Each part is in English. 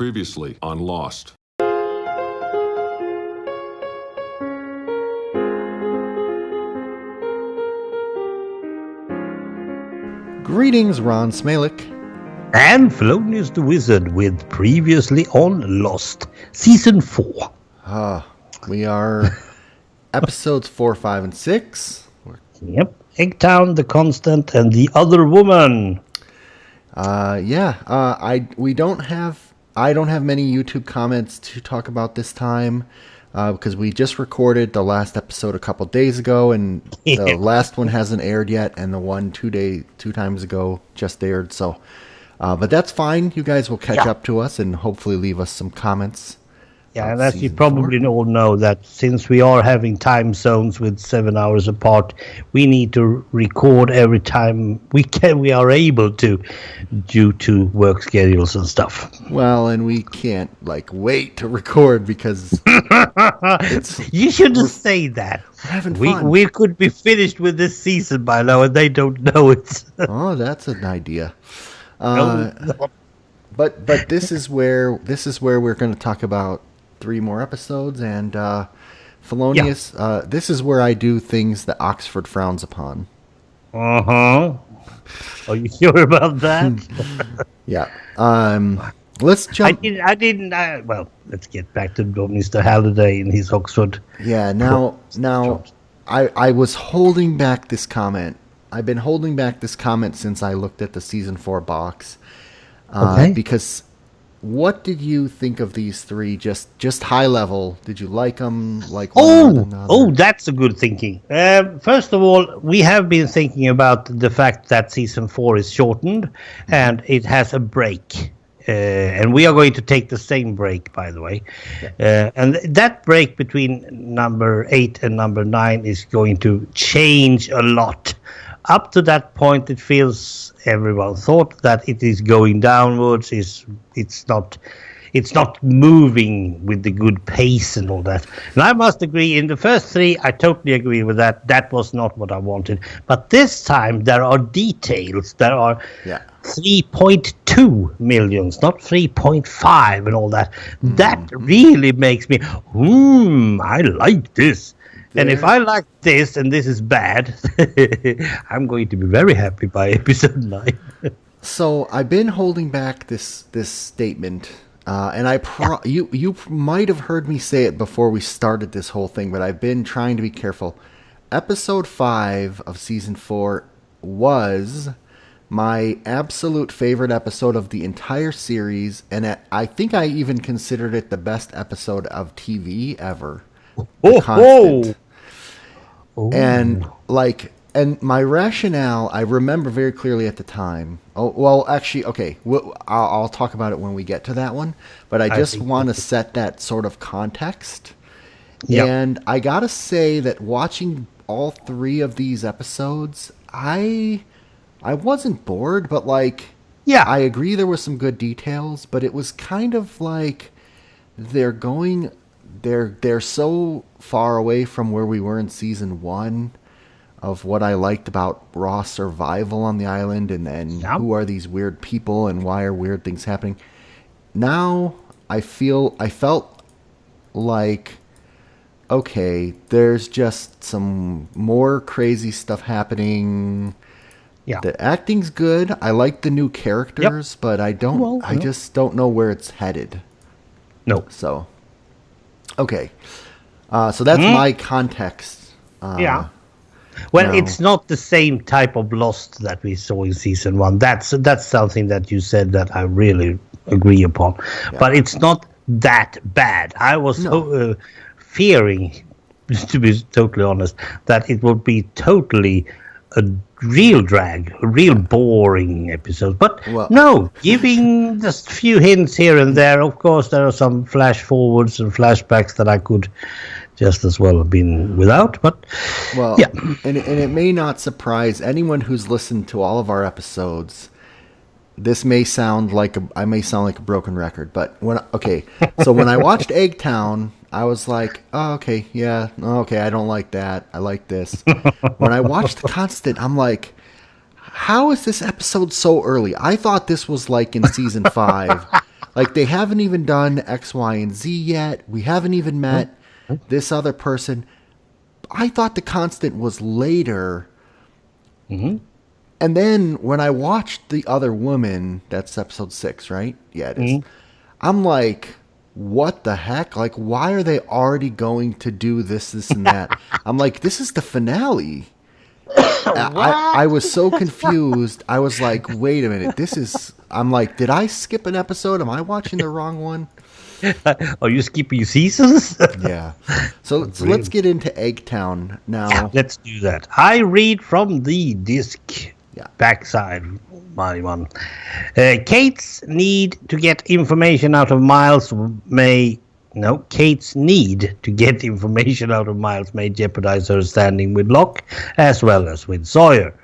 Previously on Lost. Greetings, Ron Smalek. And Fellonius the Wizard with Previously on Lost, Season 4. We are episodes 4, 5, and 6. Yep. Eggtown, The Constant, and The Other Woman. I don't have many YouTube comments to talk about this time because we just recorded the last episode a couple days ago, and the last one hasn't aired yet, and the one 2 times ago just aired. So, but that's fine. You guys will catch up to us and hopefully leave us some comments. Yeah, and as you probably all know, that since we are having time zones with 7 hours apart, we need to record every time we are able to, due to work schedules and stuff. Well, and we can't wait to record because you shouldn't say that. We're having fun. We could be finished with this season by now, and they don't know it. Oh, that's an idea. But this is where we're going to talk about 3 more episodes, and Fellonius, this is where I do things that Oxford frowns upon. Are you sure about that? Yeah. Let's jump. Well, let's get back to Mr. Halliday and his Oxford. Yeah. Now, I was holding back this comment. I've been holding back this comment since I looked at the season 4 box. Because. What did you think of these 3? Just high level. Did you like them? That's a good thinking. First of all, we have been thinking about the fact that season 4 is shortened and it has a break. And we are going to take the same break, by the way. Yeah. And that break between number 8 and number 9 is going to change a lot. Up to that point, it feels everyone thought that it is going downwards. It's not moving with the good pace and all that. And I must agree, in the first 3, I totally agree with that. That was not what I wanted. But this time, there are details. There are 3.2 millions, not 3.5 and all that. Mm-hmm. That really makes me, I like this. And if I like this and this is bad, I'm going to be very happy by episode 9. So I've been holding back this statement, and you might have heard me say it before we started this whole thing, but I've been trying to be careful. Episode 5 of season 4 was my absolute favorite episode of the entire series, and I think I even considered it the best episode of TV ever. And my rationale, I remember very clearly at the time. I'll talk about it when we get to that one. But I just want to set that sort of context. Yep. And I gotta say that watching all 3 of these episodes, I wasn't bored, but I agree there were some good details, but it was kind of like they're so far away from where we were in season 1 of what I liked about raw survival on the island, and then who are these weird people and why are weird things happening. Now I felt like, okay, there's just some more crazy stuff happening. Yeah. The acting's good. I like the new characters, but I just don't know where it's headed. No. So okay, so that's my context. Well, it's not the same type of Lost that we saw in season 1. That's something that you said that I really agree upon. Yeah. But it's not that bad. I was fearing, to be totally honest, that it would be totally a real drag, a real boring episode. But no, giving just a few hints here and there. Of course, there are some flash forwards and flashbacks that I could just as well have been without. But and it may not surprise anyone who's listened to all of our episodes. This may sound like I may sound like a broken record, but so when I watched Eggtown, I was like, oh, okay, I don't like that. I like this. When I watched The Constant, I'm like, how is this episode so early? I thought this was like in season 5. Like, they haven't even done X, Y, and Z yet. We haven't even met this other person. I thought the constant was later. Mm-hmm. And then when I watched The Other Woman, that's episode 6, right? Yeah, it is. Mm-hmm. I'm like, what the heck? Like, why are they already going to do this, and that? I'm like, this is the finale. I was so confused. I was like, wait a minute. I'm like, did I skip an episode? Am I watching the wrong one? Are you skipping seasons? Yeah. So let's get into Eggtown now. Yeah, let's do that. I read from the disc backside. Kate's need to get information out of Miles may jeopardize her standing with Locke as well as with Sawyer.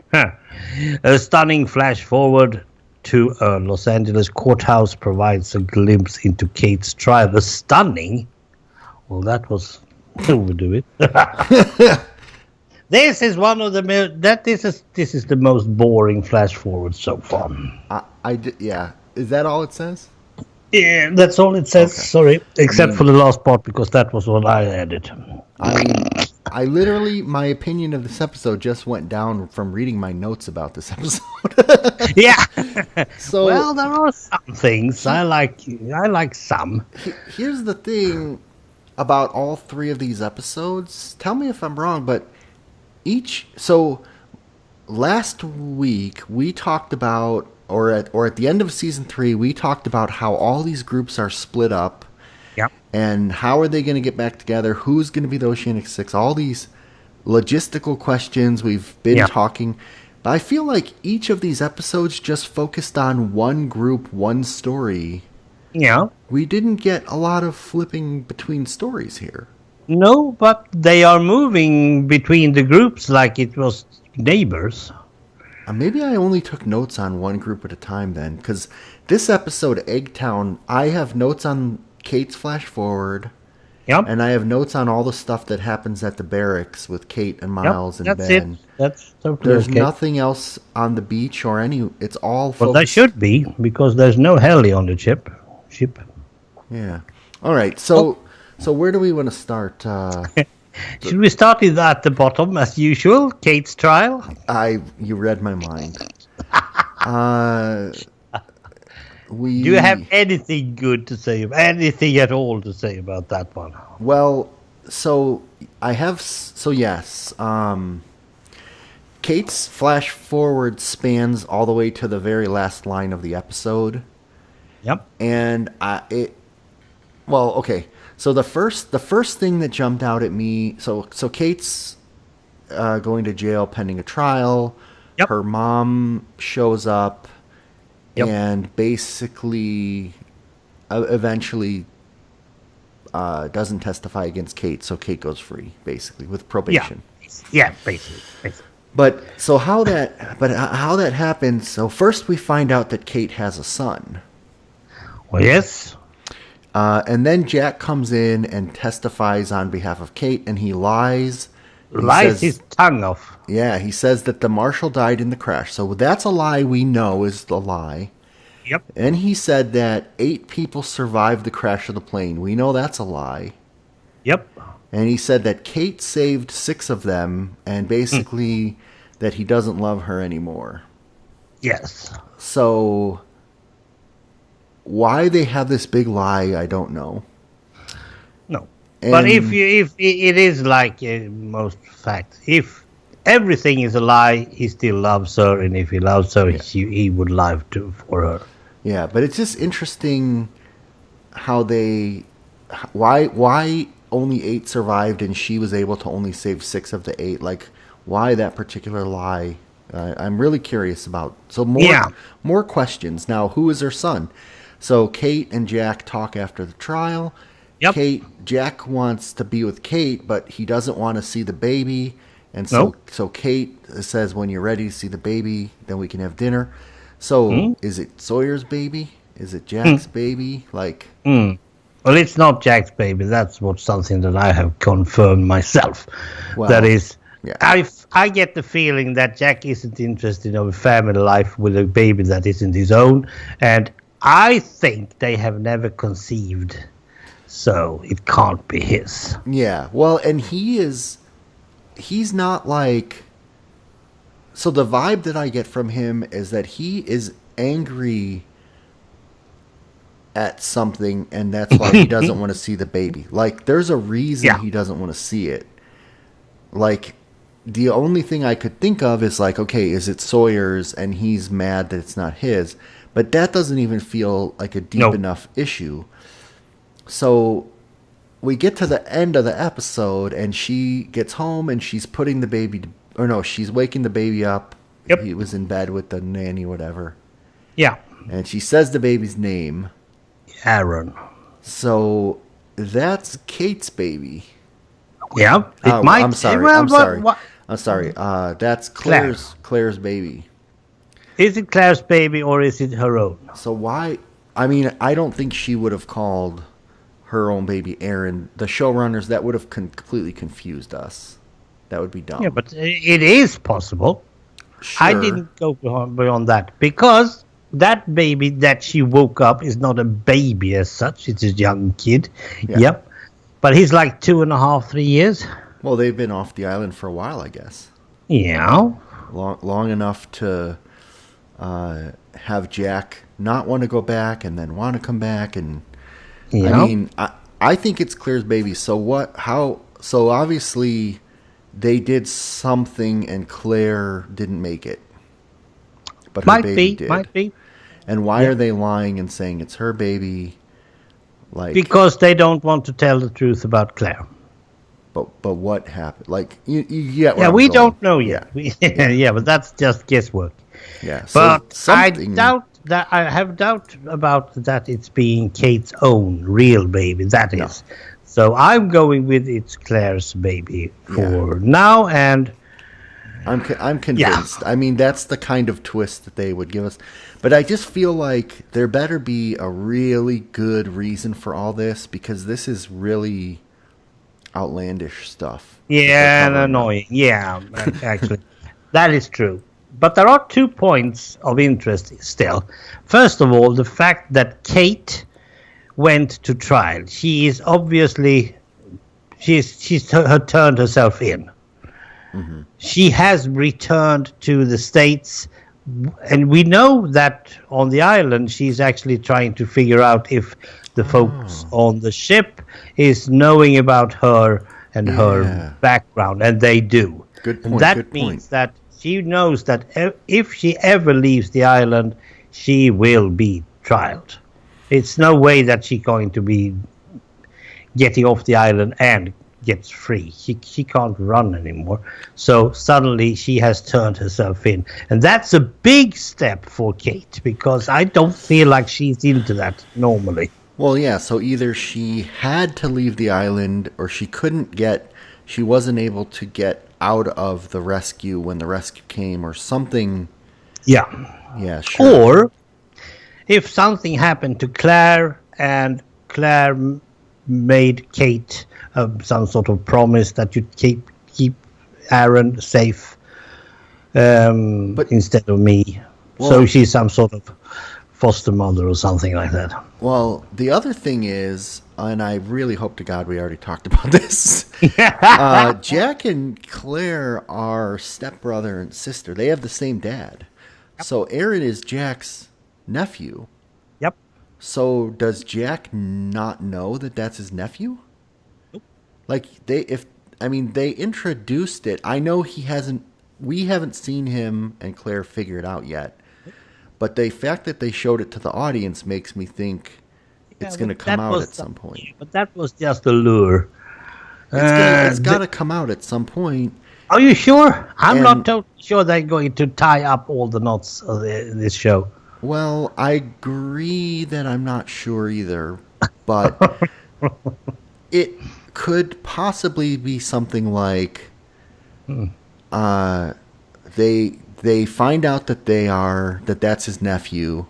A stunning flash forward to a Los Angeles courthouse provides a glimpse into Kate's trial. The stunning? Well, that was overdo it. This is one of the this is the most boring flash forward so far. Yeah. Is that all it says? Yeah, that's all it says. Okay. Sorry, except for the last part because that was what I added. I literally, my opinion of this episode just went down from reading my notes about this episode. Yeah. So well, there are some things I like some. Here's the thing about all 3 of these episodes. Tell me if I'm wrong, but last week we talked about, or at the end of season 3, we talked about how all these groups are split up. Yep. And how are they going to get back together? Who's going to be the Oceanic Six? All these logistical questions we've been talking. But I feel like each of these episodes just focused on one group, one story. Yeah. We didn't get a lot of flipping between stories here. No, but they are moving between the groups like it was neighbors. Maybe I only took notes on one group at a time then, because this episode, Eggtown, I have notes on Kate's flash forward. Yep. And I have notes on all the stuff that happens at the barracks with Kate and Miles and that's Ben. That's totally There's okay. nothing else on the beach or any. It's all focused. Well, there should be, because there's no heli on the ship. Yeah. All right. So where do we want to start? Should we start at the bottom as usual? Kate's trial. You read my mind. Do you have anything good to say? Anything at all to say about that one? Well, so I have. So yes, Kate's flash forward spans all the way to the very last line of the episode. Yep. And well, okay. So the first thing that jumped out at me. So Kate's going to jail pending a trial. Yep. Her mom shows up. Yep. And basically, eventually, doesn't testify against Kate, so Kate goes free, basically, with probation. Yeah, basically. But so how that happens? So first, we find out that Kate has a son. Well, yes. And then Jack comes in and testifies on behalf of Kate, and he lies. Lies his tongue off. Yeah, he says that the marshal died in the crash. So that's a lie we know is the lie. Yep. And he said that 8 people survived the crash of the plane. We know that's a lie. Yep. And he said that Kate saved 6 of them, and basically that he doesn't love her anymore. Yes. So why they have this big lie, I don't know. No. But if it is like most facts, if everything is a lie, he still loves her, and if he loves her, he would lie for her. Yeah, but it's just interesting how why only 8 survived and she was able to only save 6 of the 8. Like, why that particular lie? I'm really curious about. So more questions. Now, who is her son? So Kate and Jack talk after the trial. Yep. Jack wants to be with Kate, but he doesn't want to see the baby. And so Kate says, when you're ready to see the baby, then we can have dinner. So is it Sawyer's baby? Is it Jack's baby? Like, well, it's not Jack's baby. That's something that I have confirmed myself. Well, that is, I get the feeling that Jack isn't interested in a family life with a baby that isn't his own. And I think they have never conceived, so it can't be his. Yeah, well, and he's not like. So the vibe that I get from him is that he is angry at something, and that's why he doesn't want to see the baby. Like, there's a reason he doesn't want to see it. Like, the only thing I could think of is like, okay, is it Sawyer's, and he's mad that it's not his? But that doesn't even feel like a deep enough issue. So we get to the end of the episode, and she gets home, and she's putting the baby to, or no, she's waking the baby up. Yep. He was in bed with the nanny, whatever. Yeah. And she says the baby's name. Aaron. So that's Kate's baby. Yeah. It might. I'm sorry. I'm sorry. I'm sorry. That's Claire's baby. Is it Claire's baby or is it her own? So why? I mean, I don't think she would have called her own baby Aaron. The showrunners, that would have completely confused us. That would be dumb. Yeah, but it is possible. Sure. I didn't go beyond that because that baby that she woke up is not a baby as such. It's a young kid. Yeah. Yep. But he's like 2.5, 3 years. Well, they've been off the island for a while, I guess. Yeah. Long enough to have Jack not want to go back and then want to come back. And I mean, I think it's Claire's baby. So what? How? So obviously they did something and Claire didn't make it. But her baby did. Might be. And why are they lying and saying it's her baby? Like, because they don't want to tell the truth about Claire. But what happened? Like, you get where yeah, I'm we going. don't know yet. Yeah, but that's just guesswork. Yeah, so but I have doubt about that it's being Kate's own real baby. That is. No. So I'm going with it's Claire's baby for now, and I'm convinced. I mean, that's the kind of twist that they would give us. But I just feel like there better be a really good reason for all this, because this is really outlandish stuff. Yeah, and annoying. Yeah, actually, that is true. But there are 2 points of interest still. First of all, the fact that Kate went to trial. She is obviously she's turned herself in. Mm-hmm. She has returned to the States, and we know that on the island she's actually trying to figure out if the folks on the ship is knowing about her and her background, and they do. Good point. And that means that she knows that if she ever leaves the island, she will be trialed. It's no way that she's going to be getting off the island and gets free. She can't run anymore. So suddenly she has turned herself in. And that's a big step for Kate, because I don't feel like she's into that normally. Well, yeah, so either she had to leave the island, or she wasn't able to get out of the rescue when the rescue came, or something. Yeah, sure. Or if something happened to Claire, and Claire made Kate some sort of promise that you'd keep Aaron safe but instead of me. Well, so she's some sort of foster mother or something like that. Well, the other thing is, and I really hope to God we already talked about this, Jack and Claire are stepbrother and sister. They have the same dad. Yep. So Aaron is Jack's nephew. Yep. So does Jack not know that that's his nephew? Nope. Like, they introduced it. I know we haven't seen him and Claire figure it out yet. But the fact that they showed it to the audience makes me think it's going to come out at some point. But that was just a lure. It's got to come out at some point. Are you sure? I'm not totally sure they're going to tie up all the knots of this show. Well, I agree that I'm not sure either. But it could possibly be something like they find out that that's his nephew.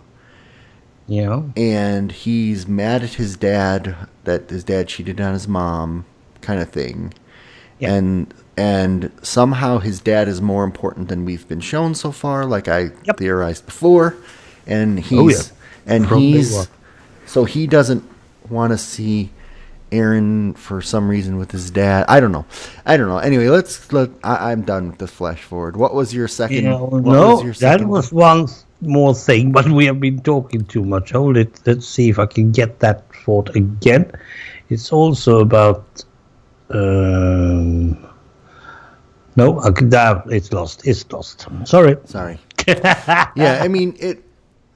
Yeah. And he's mad at his dad that his dad cheated on his mom, kind of thing. Yeah. And somehow his dad is more important than we've been shown so far, like I theorized before. And And from day one. so he doesn't want to see Aaron for some reason with his dad. I don't know. Anyway, I'm done with the flash forward. What was your second? That was one more thing, but we have been talking too much. Hold it. Let's see if I can get that thought again. It's also about. No, it's lost. It's lost. Sorry. Yeah, I mean it.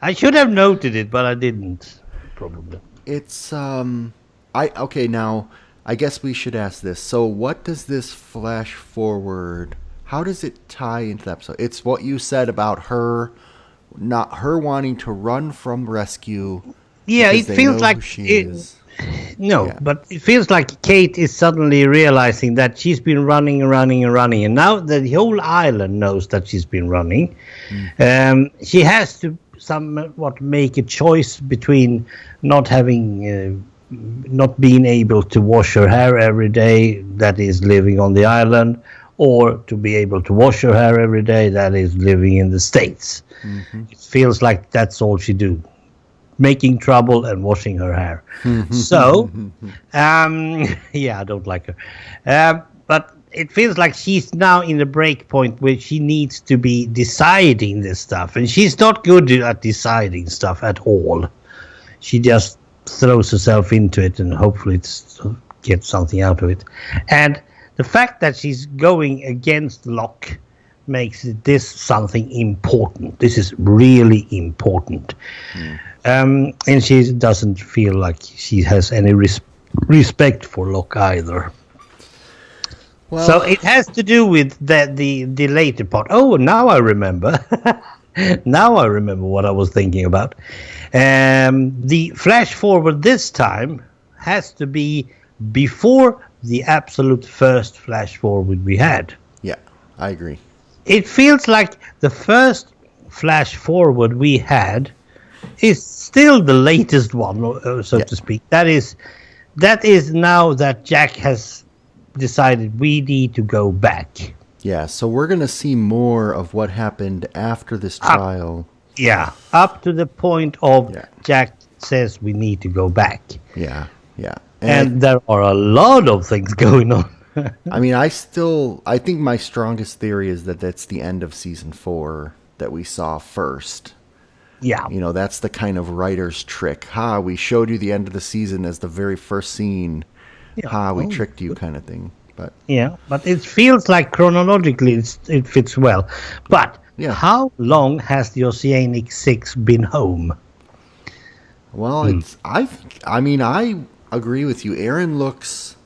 I should have noted it, but I didn't. Probably. It's okay, now I guess we should ask this. So what does this flash forward, how does it tie into the episode? It's what you said about her wanting to run from rescue. Yeah, it feels like but it feels like Kate is suddenly realizing that she's been running, and now the whole island knows that she's been running. She has to somewhat make a choice between not being able to wash her hair every day, that is living on the island, or to be able to wash her hair every day, that is living in the States. It feels like that's all she do, making trouble and washing her hair. So, yeah, I don't like her. But it feels like she's now in the break point where she needs to be deciding this stuff. And she's not good at deciding stuff at all. She just throws herself into it and hopefully get something out of it. And the fact that she's going against Locke makes this something important. This is really important. And she doesn't feel like she has any respect for Locke either. Well, so it has to do with the later part. Oh, now I remember. Now I remember what I was thinking about. The flash forward this time has to be before the absolute first flash forward we had. Yeah, I agree. It feels like the first flash forward we had is still the latest one, so to speak. That is now that Jack has decided we need to go back. Yeah, so we're going to see more of what happened after this trial. Up to the point of Jack says we need to go back. Yeah. And there are a lot of things going on. I mean, I think my strongest theory is that that's the end of season 4 that we saw first. Yeah. You know, that's the kind of writer's trick. We showed you the end of the season as the very first scene. We tricked you kind of thing. But but it feels like chronologically it fits well. But how long has the Oceanic 6 been home? Well, I agree with you. Aaron looks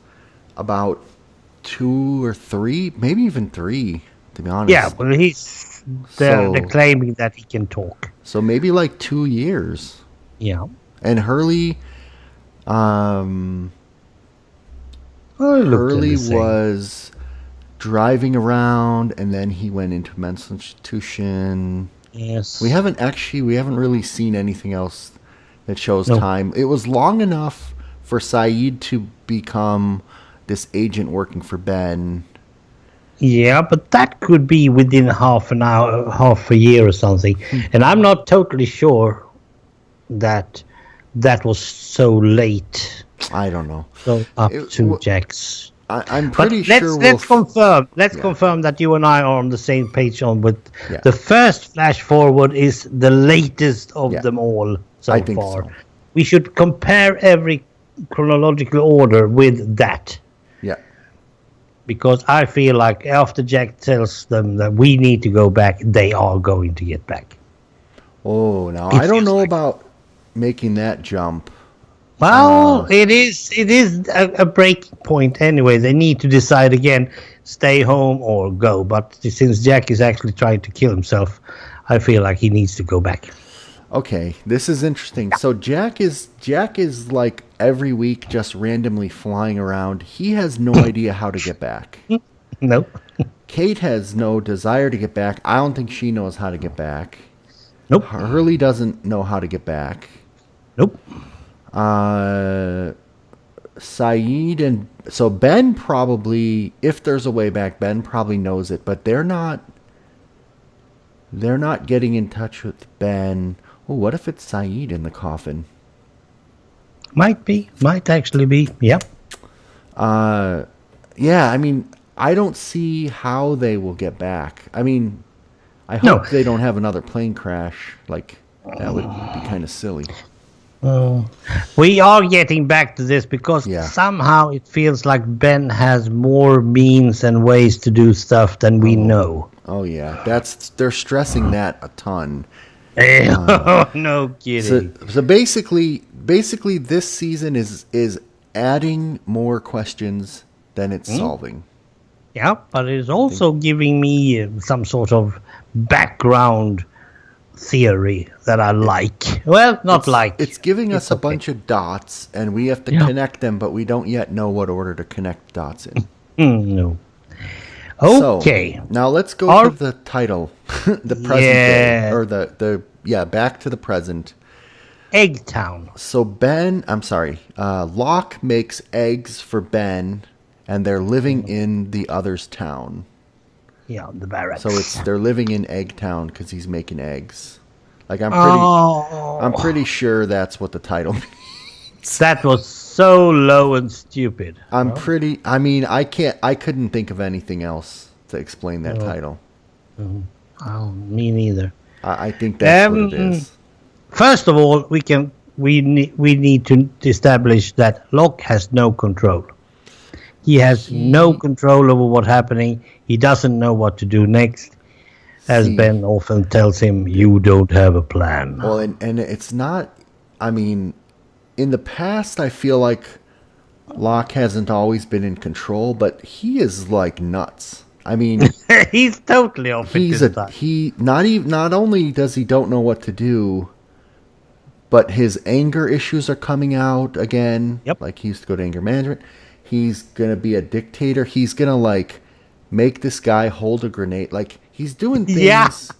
about 2 or 3, maybe even 3, to be honest. Yeah, well, they're claiming that he can talk. So maybe like 2 years. Yeah. And Hurley, Hurley was driving around, and then he went into a mental institution. Yes. We haven't really seen anything else that shows time. It was long enough for Saeed to become this agent working for Ben. Yeah, but that could be within half a year or something. And I'm not totally sure that was so late. I don't know. So up to Jack's. I'm pretty sure. Let's confirm. Let's confirm that you and I are on the same page on with the first flash forward is the latest of them all so far. So. We should compare every chronological order with that. Yeah. Because I feel like after Jack tells them that we need to go back, they are going to get back. Oh, now I don't know about making that jump. Well, it is a breaking point anyway. They need to decide again, stay home or go. But since Jack is actually trying to kill himself, I feel like he needs to go back. Okay, this is interesting. So Jack is like every week just randomly flying around. He has no idea how to get back. Nope. Kate has no desire to get back. I don't think she knows how to get back. Nope. Hurley doesn't know how to get back. Nope. Saeed and so Ben probably, if there's a way back, Ben probably knows it, but they're not getting in touch with Ben. Well, what if it's Saeed in the coffin? Might actually be. Yeah. Yeah, I mean, I don't see how they will get back. I mean, I No. hope they don't have another plane crash. Like, that would be kind of silly. We are getting back to this because somehow it feels like Ben has more means and ways to do stuff than we know. Oh yeah, they're stressing that a ton. No kidding. So basically, this season is adding more questions than it's solving. Yeah, but it's also giving me some sort of background theory that I like. Well, It's giving us a bunch of dots, and we have to connect them, but we don't yet know what order to connect dots in. No. Okay. So, now let's go to the title, the present day, or back to the present. Eggtown. So Locke makes eggs for Ben, and they're living in the other's town. Yeah, the barracks. So they're living in Eggtown because he's making eggs. Like I'm pretty sure that's what the title means. That was so low and stupid. I couldn't think of anything else to explain that title. Oh, me neither. I think that's what it is. First of all, we need to establish that Locke has no control. He has no control over what's happening. He doesn't know what to do next. As Ben often tells him, you don't have a plan. Well, and it's not, I mean, in the past, I feel like Locke hasn't always been in control, but he is like nuts. I mean, he's totally off. Not only does he don't know what to do, but his anger issues are coming out again. Yep. Like he used to go to anger management. He's gonna be a dictator. He's gonna like make this guy hold a grenade. Like he's doing things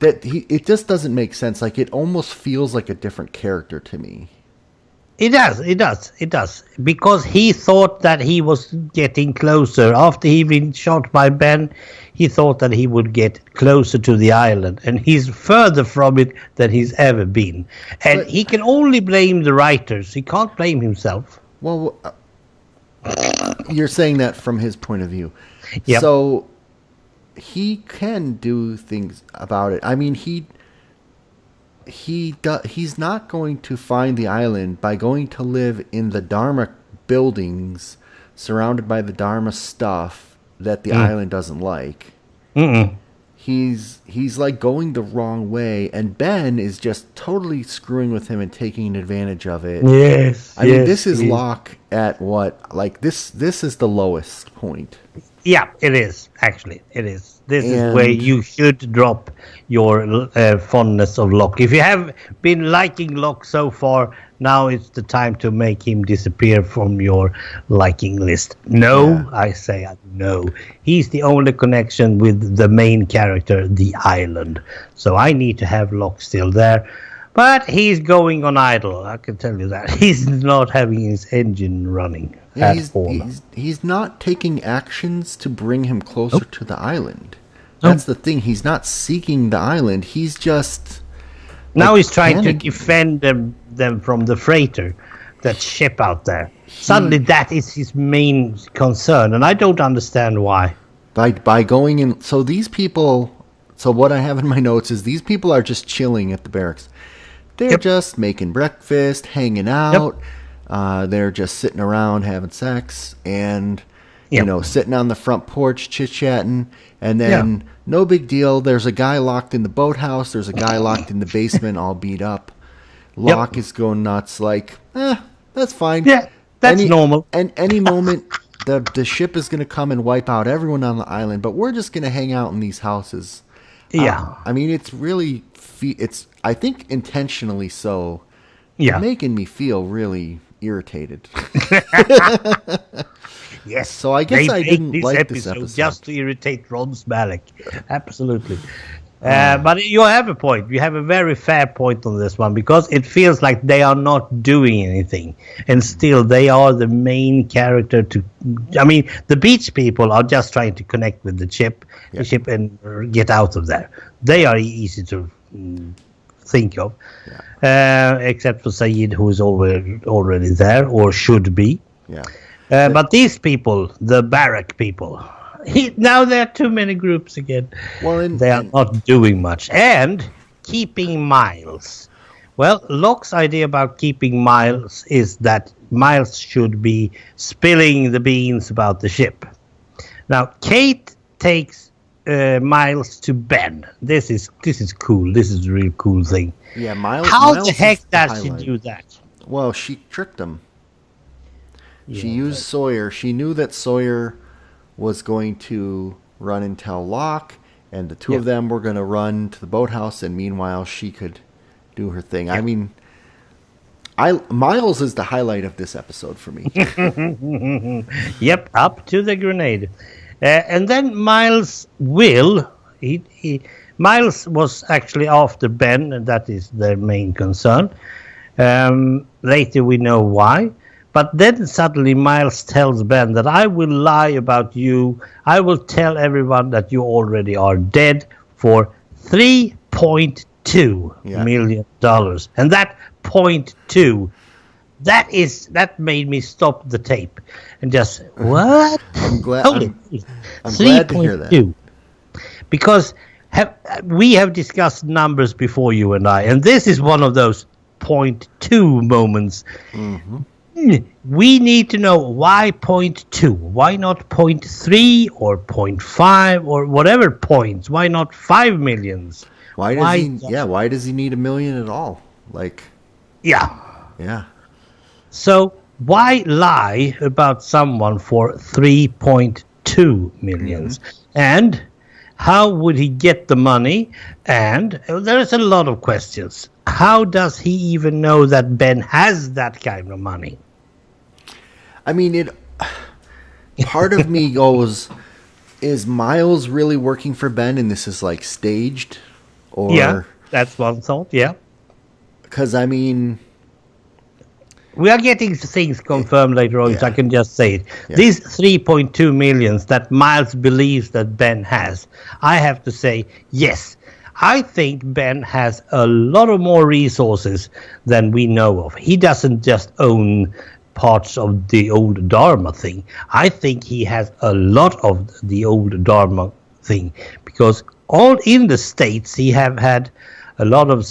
that it just doesn't make sense. Like it almost feels like a different character to me. It does. Because he thought that he was getting closer. After he'd been shot by Ben, he thought that he would get closer to the island. And he's further from it than he's ever been. And he can only blame the writers. He can't blame himself. Well, you're saying that from his point of view. Yep. So he can do things about it. I mean, he's not going to find the island by going to live in the Dharma buildings surrounded by the Dharma stuff that the island doesn't like. He's like going the wrong way, and Ben is just totally screwing with him and taking advantage of it. Yes. I mean, this is Locke at what? Like this is the lowest point. Yeah, it is. Actually, it is. This is where you should drop your fondness of Locke. If you have been liking Locke so far, now it's the time to make him disappear from your liking list. No, I say no. He's the only connection with the main character, the island. So I need to have Locke still there. But he's going on idle, I can tell you that. He's not having his engine running at all. He's not taking actions to bring him closer to the island. That's the thing. He's not seeking the island. He's just... Now he's trying to defend them from the freighter, that ship out there. Suddenly that is his main concern, and I don't understand why. By going in... So these people... So what I have in my notes is these people are just chilling at the barracks. They're just making breakfast, hanging out. They're just sitting around having sex and, sitting on the front porch chit-chatting. And then, no big deal. There's a guy locked in the boathouse. There's a guy locked in the basement all beat up. Locke is going nuts like, that's fine. Yeah, that's normal. And any moment, the ship is going to come and wipe out everyone on the island. But we're just going to hang out in these houses. I mean, it's really... I think intentionally so. Making me feel really irritated. Yes. So I guess I didn't like this episode. Just to irritate Ron Smalek. Absolutely. But you have a point. You have a very fair point on this one, because it feels like they are not doing anything. And still, they are the main character to... I mean, the beach people are just trying to connect with the ship and get out of there. They are easy to think of, except for Saeed, who is already there or should be. Yeah. But these people, the barrack people, now there are too many groups again. Well, they are not doing much. And keeping Miles. Well, Locke's idea about keeping Miles is that Miles should be spilling the beans about the ship. Now, Kate takes Miles to Ben. This is cool. This is a real cool thing. Yeah, Miles. How Miles the heck does she do that? Well, she tricked him. She used Sawyer. She knew that Sawyer was going to run and tell Locke, and the two of them were going to run to the boathouse, and meanwhile she could do her thing. I mean, Miles is the highlight of this episode for me. Yep, up to the grenade. And then Miles Miles was actually after Ben, and that is their main concern. Later we know why. But then suddenly Miles tells Ben that I will lie about you. I will tell everyone that you already are dead for $3.2 million. And that 0.2, that made me stop the tape and just, what? I'm glad to hear that. Because we have discussed numbers before, you and I, and this is one of those 0.2 moments. Mm-hmm. We need to know why 0.2, why not 0.3 or 0.5 or whatever points, why not 5 millions? Why does he need $1 million at all? Yeah. So why lie about someone for 3.2 millions? Mm-hmm. And how would he get the money? And there's a lot of questions. How does he even know that Ben has that kind of money? I mean, part of me goes, is Miles really working for Ben and this is like staged? Or, yeah, that's one thought, yeah. Because, I mean, we are getting things confirmed later on, so I can just say it. Yeah. These 3.2 millions that Miles believes that Ben has, I have to say, yes. I think Ben has a lot of more resources than we know of. He doesn't just own parts of the old Dharma thing. I think he has a lot of the old Dharma thing, because all in the States he have had a lot of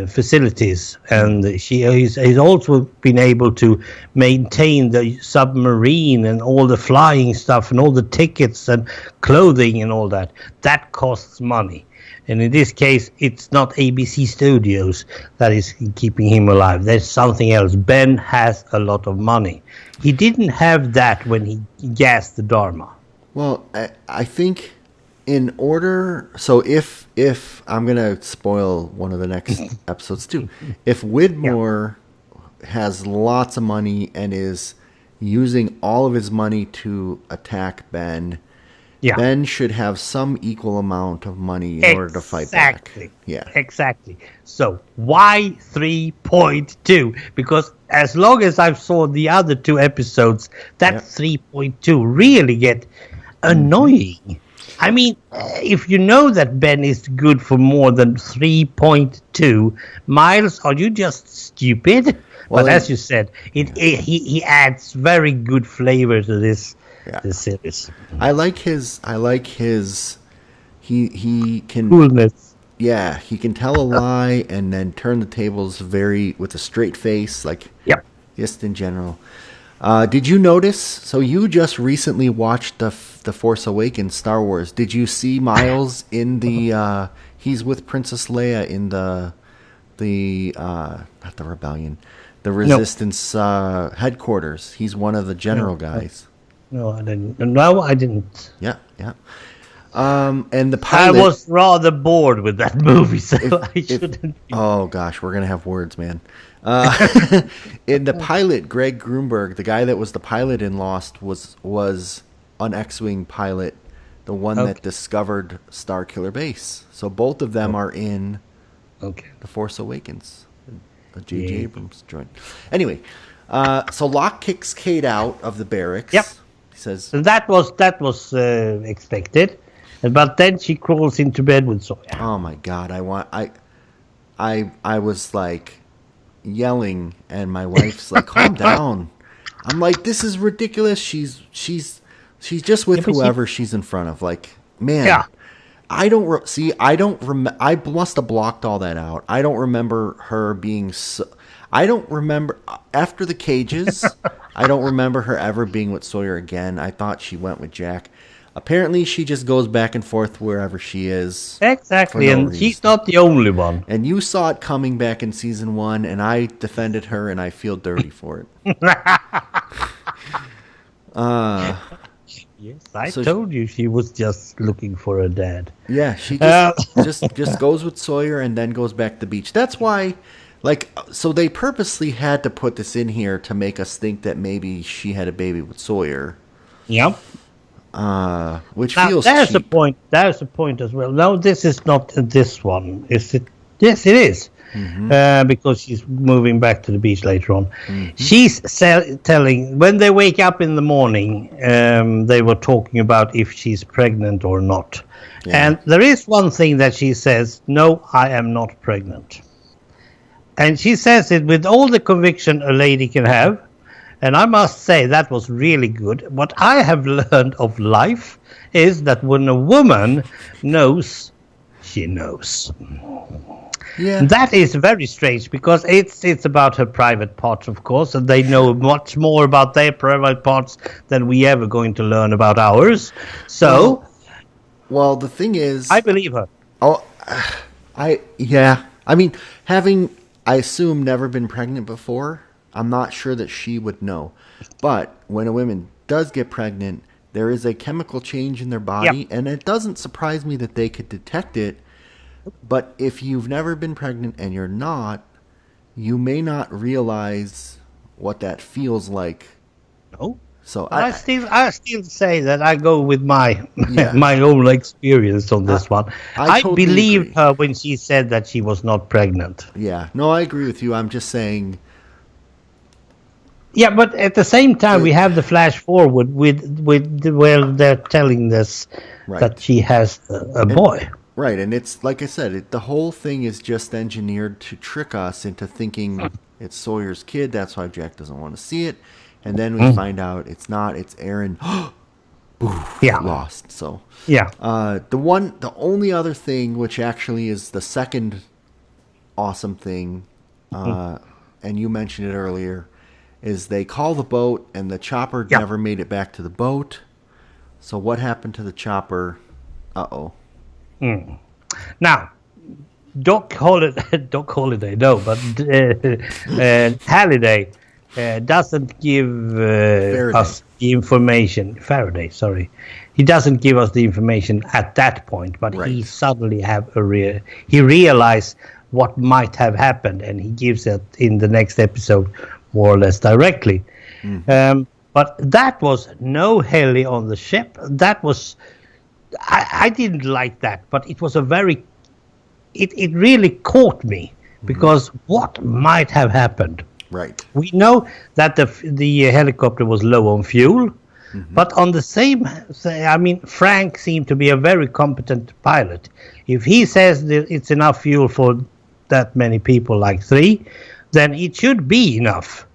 facilities, and he's also been able to maintain the submarine and all the flying stuff and all the tickets and clothing and all that. That costs money. And in this case, it's not ABC Studios that is keeping him alive. There's something else. Ben has a lot of money. He didn't have that when he gassed the Dharma. Well, I think in order... So if I'm going to spoil one of the next episodes too. If Widmore has lots of money and is using all of his money to attack Ben... Yeah. Ben should have some equal amount of money in order to fight back. Yeah. Exactly. So why 3.2? Because as long as I saw the other two episodes, that 3.2 really get annoying. I mean, if you know that Ben is good for more than 3.2, Miles, are you just stupid? Well, but as you said, he adds very good flavor to this. Yeah. This series. I like his he can coolness. Yeah, he can tell a lie and then turn the tables with a straight face, like just in general. Did you notice? So you just recently watched the Force Awakens Star Wars. Did you see Miles in the he's with Princess Leia in the not the rebellion, the Resistance headquarters. He's one of the general guys. No, I didn't. No, I didn't. Yeah. And the pilot... I was rather bored with that movie, so I shouldn't... Oh, gosh, we're going to have words, man. In the pilot, Greg Grunberg, the guy that was the pilot in Lost, was an X-Wing pilot, the one that discovered Starkiller Base. So both of them are in The Force Awakens, a J.J. Abrams joint. Anyway, so Locke kicks Kate out of the barracks. Yep. Says, and that was expected, but then she crawls into bed with Sawyer. Oh my God! I was like yelling, and my wife's like, "Calm down." I'm like, "This is ridiculous." She's just with whoever she's in front of. Like, man. Yeah. I don't see. I don't remember. I must have blocked all that out. I don't remember her being. I don't remember after the cages. I don't remember her ever being with Sawyer again. I thought she went with Jack. Apparently, she just goes back and forth wherever she is. Exactly, and she's not the only one. And you saw it coming back in season 1, and I defended her, and I feel dirty for it. Yes, I told you she was just looking for a dad. Yeah, she just goes with Sawyer and then goes back to the beach. That's why, like, so they purposely had to put this in here to make us think that maybe she had a baby with Sawyer. Yep. Which now, feels there's cheap. a point. There's a point as well. No, this is not this one. Is it? Yes, it is. Mm-hmm. Because she's moving back to the beach later on. Mm-hmm. She's telling, when they wake up in the morning, they were talking about if she's pregnant or not. Yeah. And there is one thing that she says, "No, I am not pregnant." And she says it with all the conviction a lady can have. And I must say that was really good. What I have learned of life is that when a woman knows, she knows. Yeah. That is very strange because it's about her private parts, of course, and they know much more about their private parts than we ever going to learn about ours. So, well, the thing is, I believe her. Oh, I mean, having, I assume, never been pregnant before, I'm not sure that she would know. But when a woman does get pregnant, there is a chemical change in their body, yep. And it doesn't surprise me that they could detect it. But if you've never been pregnant and you're not, you may not realize what that feels like. No. So I still say that I go with my my own experience on this one. I totally believed her when she said that she was not pregnant. Yeah. No, I agree with you. I'm just saying. Yeah, but at the same time, we have the flash forward with where they're telling us that she has a boy. Right, and it's like I said, the whole thing is just engineered to trick us into thinking it's Sawyer's kid. That's why Jack doesn't want to see it, and then we find out it's not. It's Aaron. Lost. So the only other thing, which actually is the second awesome thing, and you mentioned it earlier, is they call the boat, and the chopper never made it back to the boat. So what happened to the chopper? Uh-oh. Now, Doc Holliday, no, but Halliday doesn't give us the information. Faraday, sorry. He doesn't give us the information at that point, but he suddenly he realized what might have happened, and he gives it in the next episode more or less directly. Mm-hmm. But that was no heli on the ship. That was... I didn't like that, but it was it really caught me because what might have happened? Right. We know that the helicopter was low on fuel, but on the same, I mean, Frank seemed to be a very competent pilot. If he says that it's enough fuel for that many people, like 3, then it should be enough.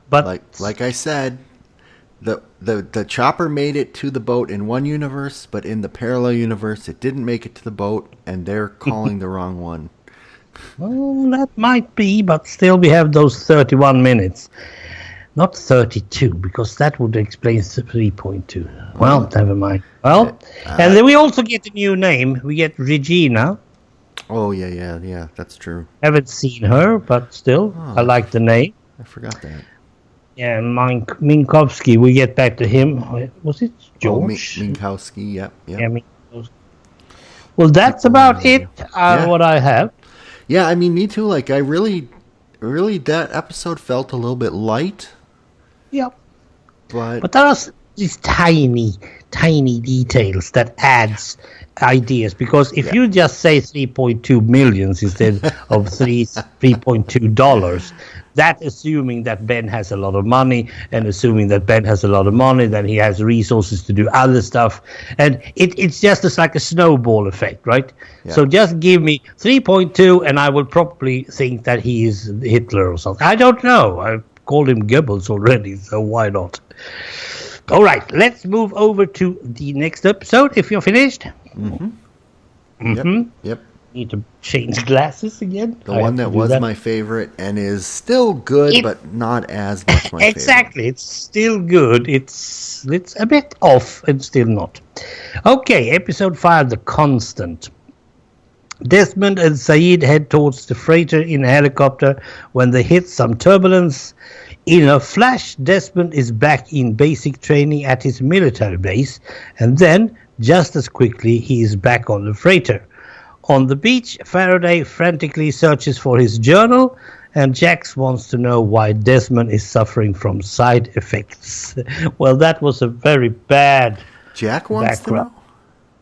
But like I said. The chopper made it to the boat in one universe, but in the parallel universe, it didn't make it to the boat, and they're calling the wrong one. Well, that might be, but still we have those 31 minutes. Not 32, because that would explain 3.2. Well, never mind. Well, and then we also get a new name. We get Regina. Oh, yeah, that's true. Haven't seen her, but still, I like the name. I forgot that. Yeah, Minkowski, we get back to him. Was it George? Minkowski, yep. Yeah, Minkowski. Well, that's about it, what I have. Yeah, I mean, me too. Like, I really, that episode felt a little bit light. Yep. But there are these tiny details that adds ideas. Because if you just say 3.2 million instead of $3.2, That assuming that Ben has a lot of money, and assuming that Ben has a lot of money, then he has resources to do other stuff. And it's just like a snowball effect, right? Yeah. So just give me 3.2 and I will probably think that he is Hitler or something. I don't know. I've called him Goebbels already, so why not? All right, let's move over to the next episode if you're finished. Mm-hmm. Mm-hmm. Yep. Need to change glasses again. The one that was my favorite and is still good, but not as much my favorite. Exactly, it's still good. It's a bit off and still not. Okay, episode 5, The Constant. Desmond and Saeed head towards the freighter in a helicopter when they hit some turbulence. In a flash, Desmond is back in basic training at his military base, and then, just as quickly, he is back on the freighter. On the beach, Faraday frantically searches for his journal, and Jax wants to know why Desmond is suffering from side effects. Well, that was a very bad Jack wants background.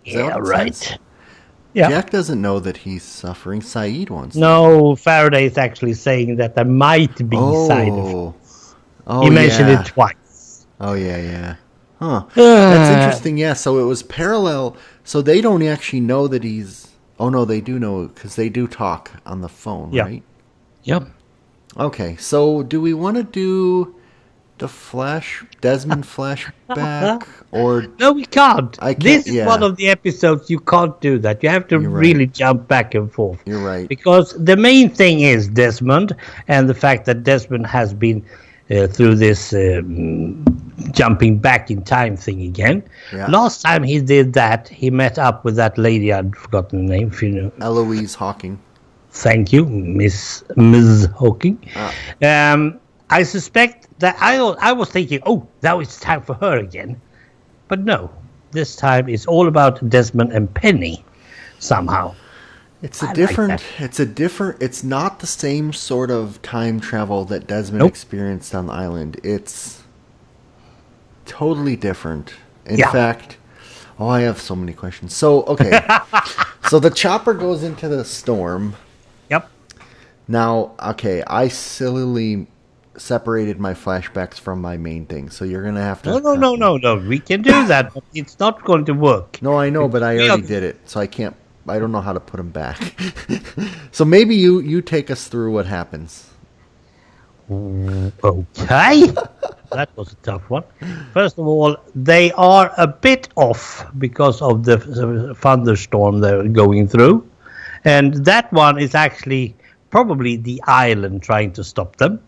To know? Yeah, right. Yeah. Jack doesn't know that he's suffering. Saeed wants to know. Faraday is actually saying that there might be side effects. He mentioned it twice. Oh, yeah. Huh. That's interesting, yeah. So it was parallel. So they don't actually know that he's... Oh, no, they do know, because they do talk on the phone, right? Yep. Okay, so do we want to do the Desmond flashback? Or no, we can't. This is one of the episodes you can't do that. You have to really jump back and forth. You're right. Because the main thing is Desmond, and the fact that Desmond has been through this jumping back in time thing again. Yeah. Last time he did that, he met up with that lady, I'd forgotten the name, if you know. Eloise Hawking. Thank you, Ms. Hawking. I suspect that I was thinking, now it's time for her again. But no, this time it's all about Desmond and Penny somehow. It's not the same sort of time travel that Desmond experienced on the island. It's totally different. In fact, I have so many questions. So, okay. So the chopper goes into the storm. Yep. Now, okay, I sillily separated my flashbacks from my main thing, so you're going to have to... No. We can do that, but it's not going to work. No, I know, but I already did it, so I don't know how to put them back. So maybe you take us through what happens. Okay. That was a tough one. First of all, they are a bit off because of the thunderstorm they're going through. And that one is actually probably the island trying to stop them.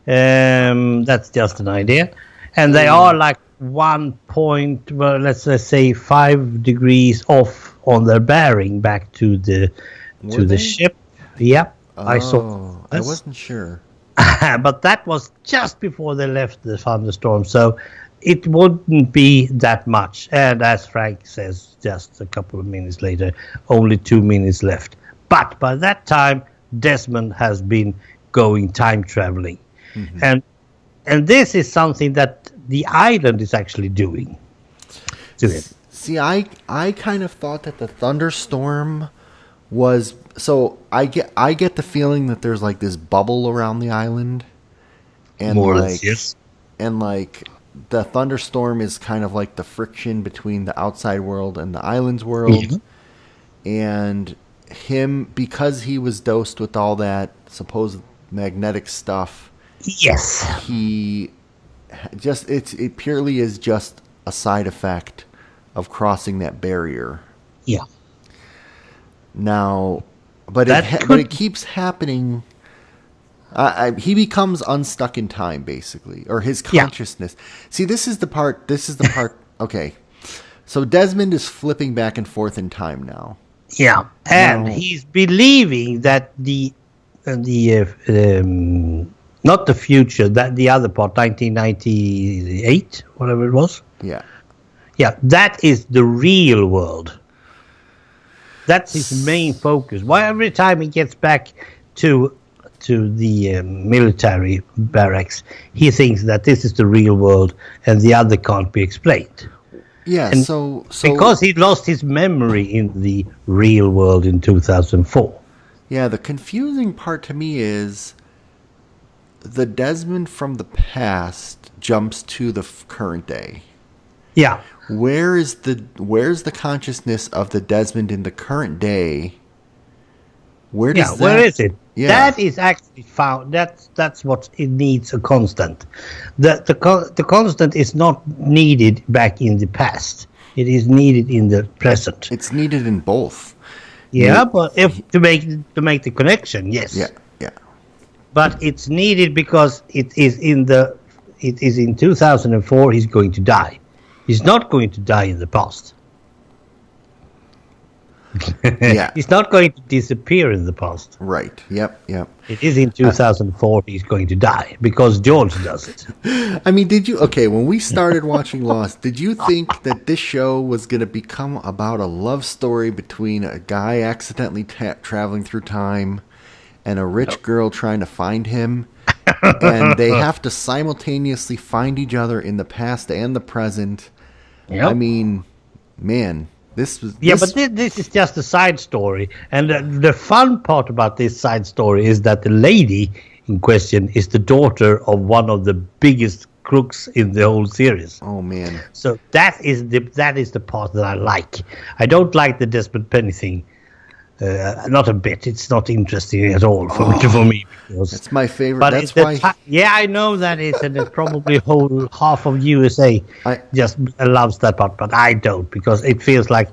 That's just an idea. And they are like 1 point, well, let's say 5 degrees off on their bearing back to the ship. Yep. I saw. I wasn't sure. But that was just before they left the thunderstorm, so it wouldn't be that much. And as Frank says, just a couple of minutes later, only 2 minutes left. But by that time, Desmond has been going time traveling. Mm-hmm. And this is something that the island is actually doing. See, I kind of thought that the thunderstorm was... So I get the feeling that there's like this bubble around the island, and more or less, yes. And like the thunderstorm is kind of like the friction between the outside world and the island's world. Mm-hmm. And him, because he was dosed with all that supposed magnetic stuff. Yes. It purely is just a side effect of crossing that barrier. Yeah. Now, but it keeps happening. He becomes unstuck in time, basically, or his consciousness. Yeah. See, this is the part. Okay, so Desmond is flipping back and forth in time now. Yeah, and he's believing that the not the future, that the other part, 1998, whatever it was. Yeah. Yeah, that is the real world. That's his main focus. Why every time he gets back to the military barracks, he thinks that this is the real world and the other can't be explained. Yeah, and so because he lost his memory in the real world in 2004. Yeah, the confusing part to me is the Desmond from the past jumps to the current day. Yeah. Where's the consciousness of the Desmond in the current day? Where is it? Yeah. That is actually found. That's what it needs, a constant. The constant is not needed back in the past. It is needed in the present. It's needed in both. Yeah, but if to make the connection, yes. Yeah. But it's needed because it is in 2004 he's going to die. He's not going to die in the past. Yeah. He's not going to disappear in the past. Right. Yep. It is in 2004 he's going to die because George does it. I mean, when we started watching Lost, did you think that this show was going to become about a love story between a guy accidentally traveling through time and a rich girl trying to find him? And they have to simultaneously find each other in the past and the present. Yep. I mean, man, this was... But this is just a side story. And the fun part about this side story is that the lady in question is the daughter of one of the biggest crooks in the whole series. Oh, man. So that is the part that I like. I don't like the Desmond Penny thing. Not a bit. It's not interesting at all for me. That's my favorite. But that's why. I know that is, and it's probably whole half of USA just loves that part, but I don't, because it feels like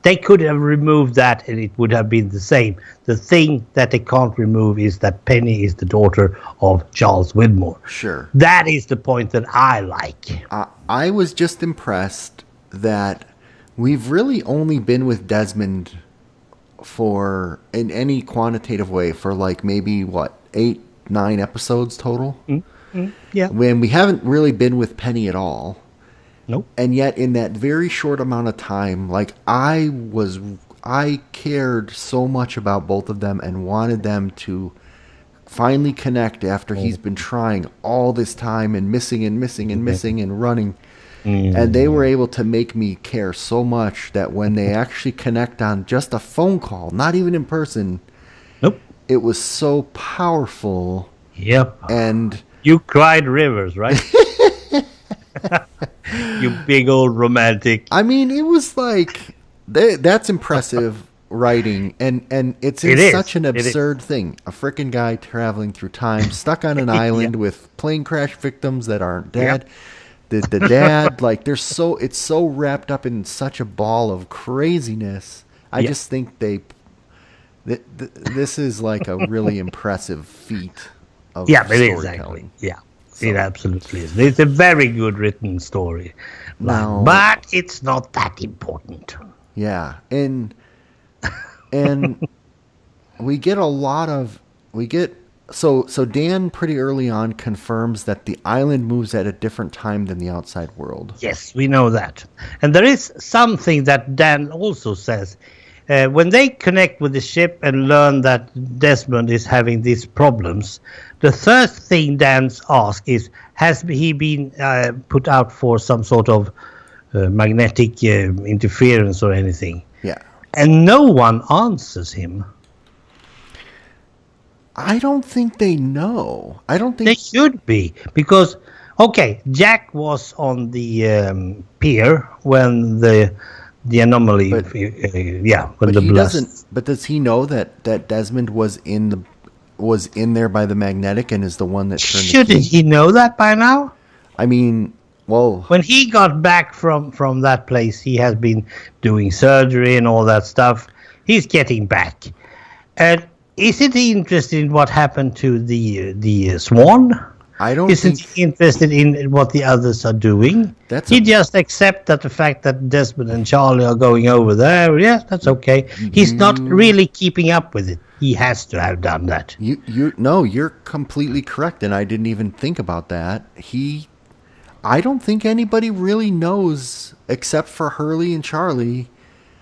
they could have removed that and it would have been the same. The thing that they can't remove is that Penny is the daughter of Charles Widmore. Sure. That is the point that I like. I was just impressed that we've really only been with Desmond for, in any quantitative way, for like maybe 8-9 episodes total. Yeah. When we haven't really been with Penny at all. Nope. And yet in that very short amount of time, like I cared so much about both of them and wanted them to finally connect after he's been trying all this time and missing and running. And they were able to make me care so much that when they actually connect on just a phone call, not even in person, it was so powerful. Yep. And you cried rivers, right? You big old romantic. I mean, it was like, that's impressive writing. And it's such an absurd thing. A freaking guy traveling through time, stuck on an island with plane crash victims that aren't dead. Yep. The dad, like, it's so wrapped up in such a ball of craziness. I just think this is like a really impressive feat of storytelling. Exactly. Yeah, so, it absolutely is. It's a very good written story, but it's not that important. Yeah, and we get So Dan pretty early on confirms that the island moves at a different time than the outside world. Yes, we know that. And there is something that Dan also says. When they connect with the ship and learn that Desmond is having these problems, the first thing Dan asks is, has he been put out for some sort of magnetic interference or anything? Yeah. And no one answers him. I don't think they know. I don't think they should be, because Jack was on the pier when the anomaly, when the blast. But does he know that Desmond was in there by the magnetic and is the one that turned? Shouldn't he know that by now? I mean, well, when he got back from that place, he has been doing surgery and all that stuff. He's getting back, and isn't he interested in what happened to the Swan? Isn't he interested in what the others are doing? He just accepts that the fact that Desmond and Charlie are going over there. Yes, that's okay. He's not really keeping up with it. He has to have done that. You're completely correct, and I didn't even think about that. I don't think anybody really knows except for Hurley and Charlie.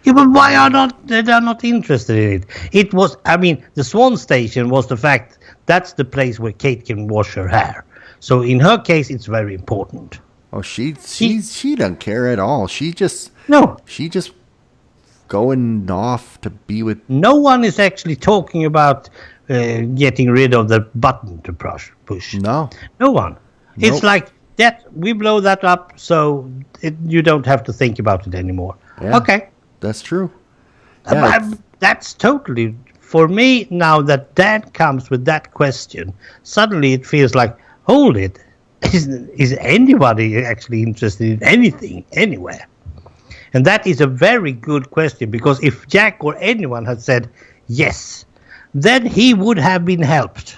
Yeah, but why are they not interested in it? It was, the Swan Station was the fact that's the place where Kate can wash her hair. So in her case, it's very important. Oh, she doesn't care at all. She just going off to be with. No one is actually talking about getting rid of the button to push. No one. Nope. It's like that. We blow that up, so you don't have to think about it anymore. Yeah, okay, that's true. Yeah, that's totally for me. Now that Dan comes with that question, suddenly it feels like, hold it, is anybody actually interested in anything anywhere? And that is a very good question, because if Jack or anyone had said yes, then he would have been helped.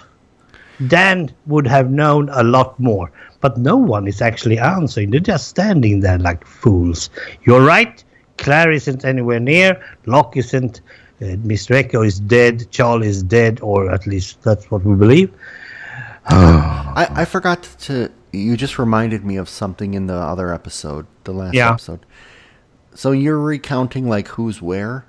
Dan would have known a lot more. But no one is actually answering. They're just standing there like fools. You're right. Claire isn't anywhere near. Locke isn't. Mr. Echo is dead. Charlie is dead, or at least that's what we believe. I forgot to... You just reminded me of something in the other episode, the last episode. So you're recounting like who's where?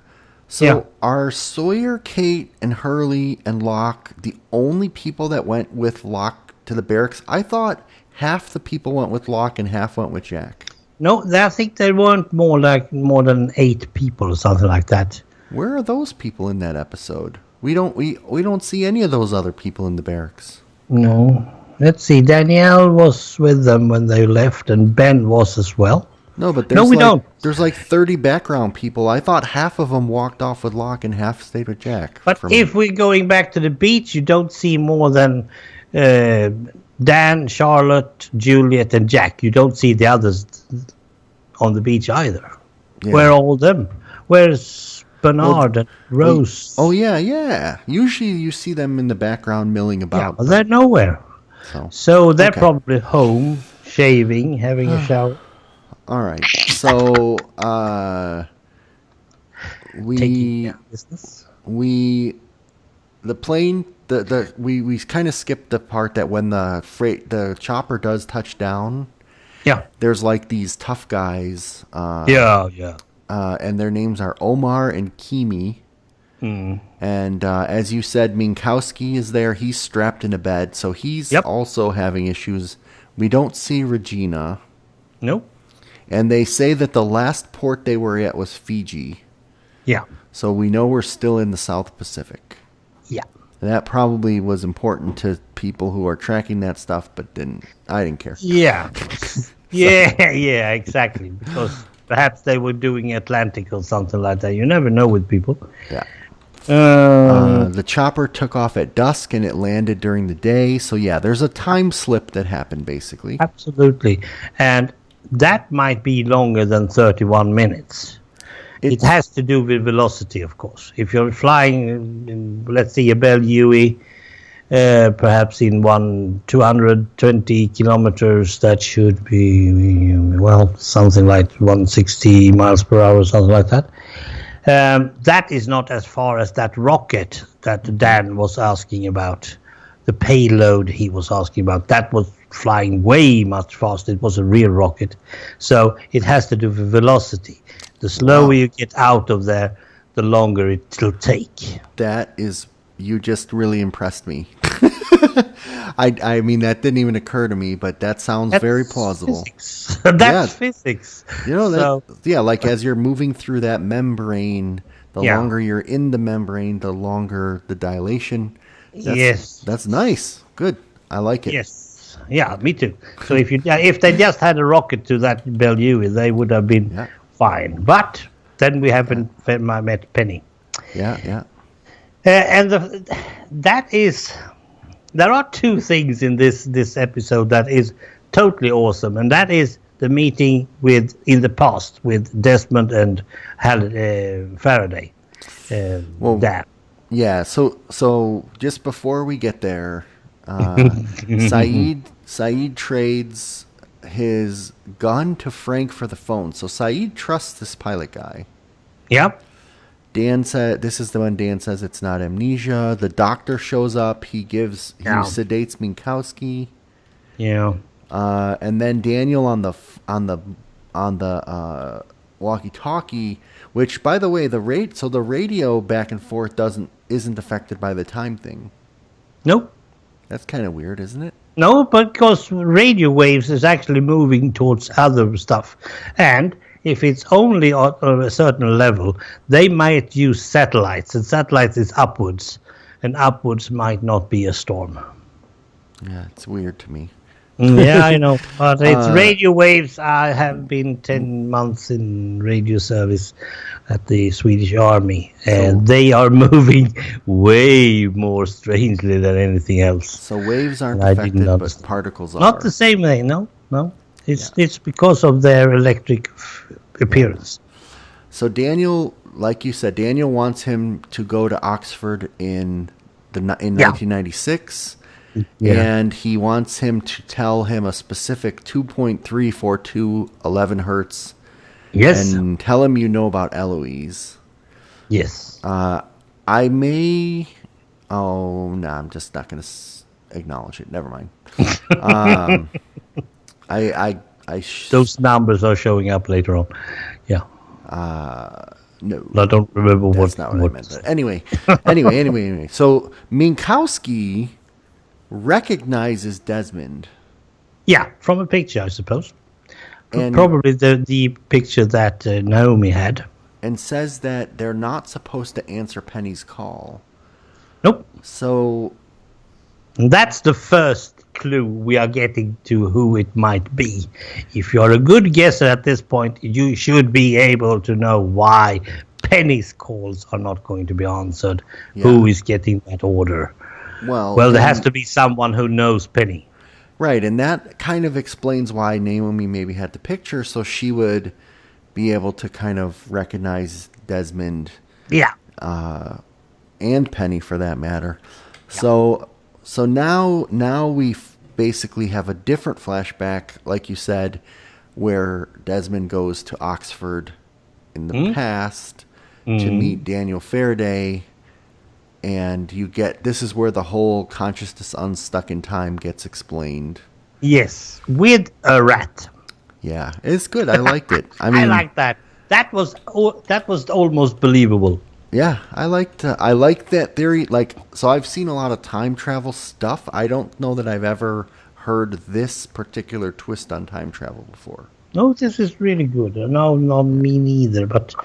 So are Sawyer, Kate, and Hurley and Locke the only people that went with Locke to the barracks? I thought half the people went with Locke and half went with Jack. No, I think there weren't more than 8 people or something like that. Where are those people in that episode? We don't see any of those other people in the barracks. No. Let's see. Danielle was with them when they left, and Ben was as well. No, but there's like 30 background people. I thought half of them walked off with Locke and half stayed with Jack. But if we're going back to the beach, you don't see more than Dan, Charlotte, Juliet, and Jack. You don't see the others on the beach either. Yeah. Where are all them? Where's Bernard and Rose? Oh, yeah. Usually you see them in the background milling about. Yeah, but they're nowhere. So they're probably home, shaving, having a shower. All right. So we kind of skipped the part that when the chopper does touch down. Yeah. There's like these tough guys. And their names are Omar and Kimi. And as you said, Minkowski is there. He's strapped in a bed, so he's also having issues. We don't see Regina. Nope. And they say that the last port they were at was Fiji. Yeah. So we know we're still in the South Pacific. Yeah. And that probably was important to people who are tracking that stuff, but I didn't care. Yeah. Yeah, exactly. Because perhaps they were doing Atlantic or something like that. You never know with people. Yeah. The chopper took off at dusk and it landed during the day. So yeah, there's a time slip that happened basically. Absolutely. And that might be longer than 31 minutes. It has to do with velocity, of course. If you're flying, let's say a Bell UE, perhaps in 220 kilometers, that should be, something like 160 miles per hour, something like that. That is not as far as that rocket that Dan was asking about. The payload he was asking about, that was flying way much faster. It was a real rocket. So it has to do with velocity. The slower you get out of there, the longer it will take. You just really impressed me. I mean, that didn't even occur to me, but that sounds very plausible. Physics. That's physics. Like as you're moving through that membrane, the longer you're in the membrane, the longer the dilation. That's nice. Good. I like it. Yes. Yeah, me too. So if they just had a rocket to that Bell UE, they would have been fine. But then we haven't met Penny. Yeah. And there are 2 things in this episode that is totally awesome, and that is the meeting in the past with Desmond and Faraday. Dan. Yeah. So just before we get there, Saeed trades his gun to Frank for the phone. So Saeed trusts this pilot guy. Yep. This is the one Dan says it's not amnesia. The doctor shows up. He sedates Minkowski. Yeah. And then Daniel on the walkie-talkie, which by the way, the radio back and forth isn't affected by the time thing. Nope. That's kind of weird, isn't it? No, because radio waves is actually moving towards other stuff, and if it's only on a certain level, they might use satellites, and satellites is upwards. and upwards might not be a storm. Yeah, it's weird to me. Yeah, I know. But it's radio waves. I have been 10 months in radio service at the Swedish Army, and they are moving way more strangely than anything else. So waves aren't affected, but particles are. Not the same way, no. It's because of their electric appearance. Yeah. So Daniel, like you said, Daniel wants him to go to Oxford in 1996. Yeah. And he wants him to tell him a specific 2.342 11 hertz. Yes. And tell him you know about Eloise. Yes. I may... Oh, no, I'm just not going to acknowledge it. Never mind. Those numbers are showing up later on. Yeah. No. I don't remember That's not what I meant. But anyway. So Minkowski recognizes Desmond. Yeah, from a picture, I suppose. And probably the picture that Naomi had. And says that they're not supposed to answer Penny's call. Nope. So that's the first clue we are getting to who it might be. If you're a good guesser at this point, you should be able to know why Penny's calls are not going to be answered. Yeah. Who is getting that order? Well, there has to be someone who knows Penny. Right, and that kind of explains why Naomi maybe had the picture, so she would be able to kind of recognize Desmond. Yeah. And Penny, for that matter. Yeah. So now we basically have a different flashback, like you said, where Desmond goes to Oxford in the past to meet Daniel Faraday. And this is where the whole consciousness unstuck in time gets explained. Yes, with a rat. Yeah, it's good. I liked it. I mean, I like that. That was almost believable. Yeah, I like that theory. So I've seen a lot of time travel stuff. I don't know that I've ever heard this particular twist on time travel before. No, this is really good. No, not me neither, but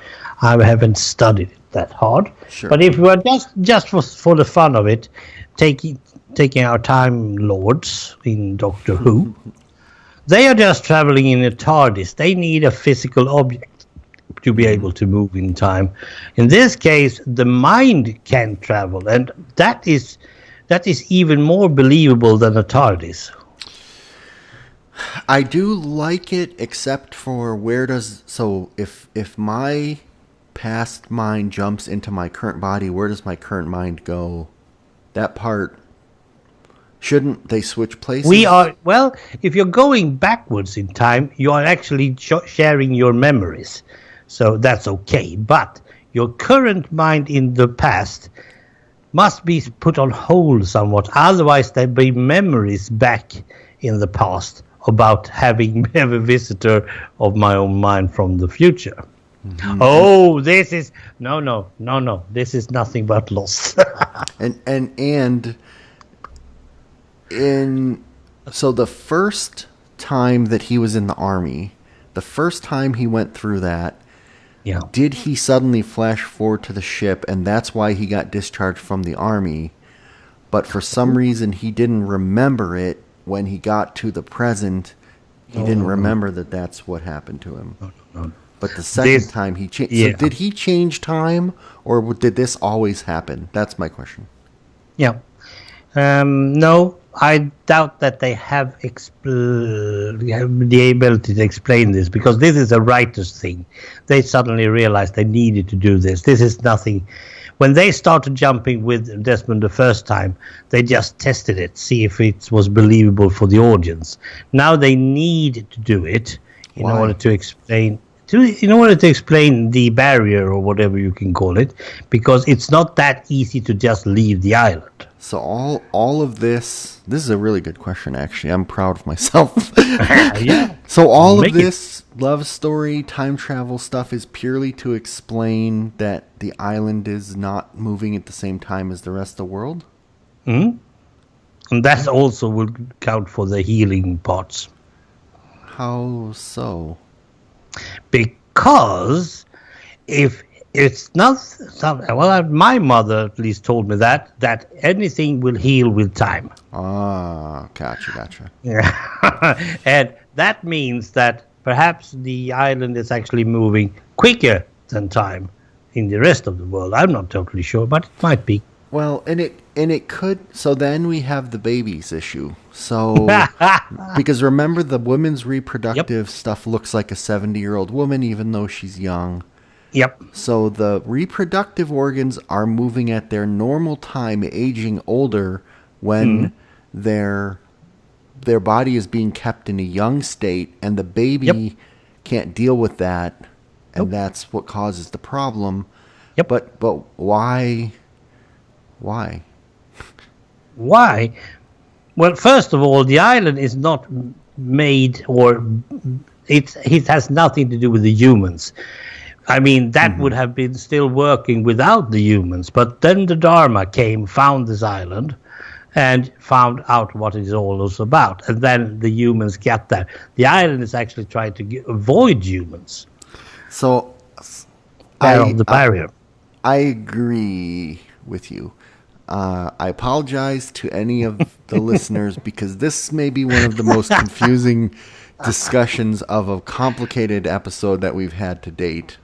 I haven't studied it that hard. Sure. But if we are just for the fun of it, taking our Time Lords in Doctor Who, they are just traveling in a TARDIS. They need a physical object to be able to move in time. In this case, the mind can travel, and that is even more believable than a TARDIS. I do like it, except for if my past mind jumps into my current body, where does my current mind go? That part, shouldn't they switch places? If you're going backwards in time, you are actually sharing your memories, so that's okay. But your current mind in the past must be put on hold somewhat, otherwise there'll be memories back in the past about having a visitor of my own mind from the future. Mm-hmm. Oh, this is no. This is nothing but loss. So the first time that he was in the army, the first time he went through that, did he suddenly flash forward to the ship, and that's why he got discharged from the army? But for some reason, he didn't remember it. When he got to the present, he didn't remember that that's what happened to him. No. But the second time he changed. Yeah. So did he change time, or did this always happen? That's my question. Yeah. No, I doubt that they have the ability to explain this, because this is a writer's thing. They suddenly realized they needed to do this. This is nothing. When they started jumping with Desmond the first time, they just tested it, see if it was believable for the audience. Now they need to do it in order to explain the barrier, or whatever you can call it, because it's not that easy to just leave the island. So all of this is a really good question, actually. I'm proud of myself. Yeah. So all of this love story, time travel stuff is purely to explain that the island is not moving at the same time as the rest of the world? Mm-hmm. And that also will count for the healing parts. How so? Because if It's not something. Well, my mother at least told me that anything will heal with time. Ah, gotcha. Yeah, and that means that perhaps the island is actually moving quicker than time in the rest of the world. I'm not totally sure, but it might be. Well, and it could. So then we have the babies issue. So because remember, the women's reproductive stuff looks like a 70-year-old woman, even though she's young. Yep. So the reproductive organs are moving at their normal time, aging older when their body is being kept in a young state, and the baby can't deal with that, and that's what causes the problem. Yep. But why? Why? Why? Well, first of all, the island is not made, or it has nothing to do with the humans. I mean, that would have been still working without the humans. But then the Dharma came, found this island, and found out what it's all about. And then the humans got there. The island is actually trying to avoid humans. So, The barrier. I agree with you. I apologize to any of the listeners because this may be one of the most confusing discussions of a complicated episode that we've had to date.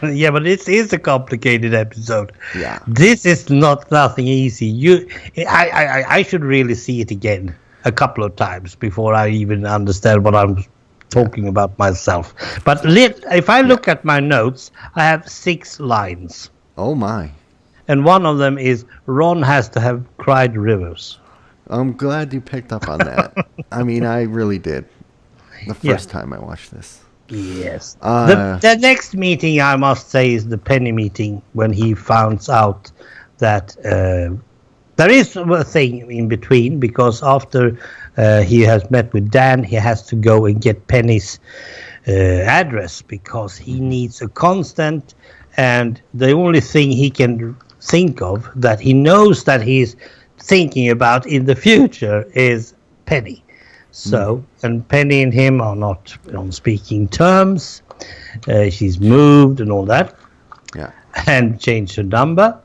Yeah, but it is a complicated episode. Yeah. This is nothing easy. I should really see it again a couple of times before I even understand what I'm talking about myself. But if I look at my notes, I have 6 lines. Oh my. And one of them is Ron has to have cried rivers. I'm glad you picked up on that. I mean, I really did. The first time I watched this. Yes. The next meeting, I must say, is the Penny meeting, when he finds out that there is a thing in between, because after he has met with Dan, he has to go and get Penny's address, because he needs a constant, and the only thing he can think of that he knows that he's thinking about in the future is Penny. So, and Penny and him are not on speaking terms. She's moved and all that. Yeah. And changed her number.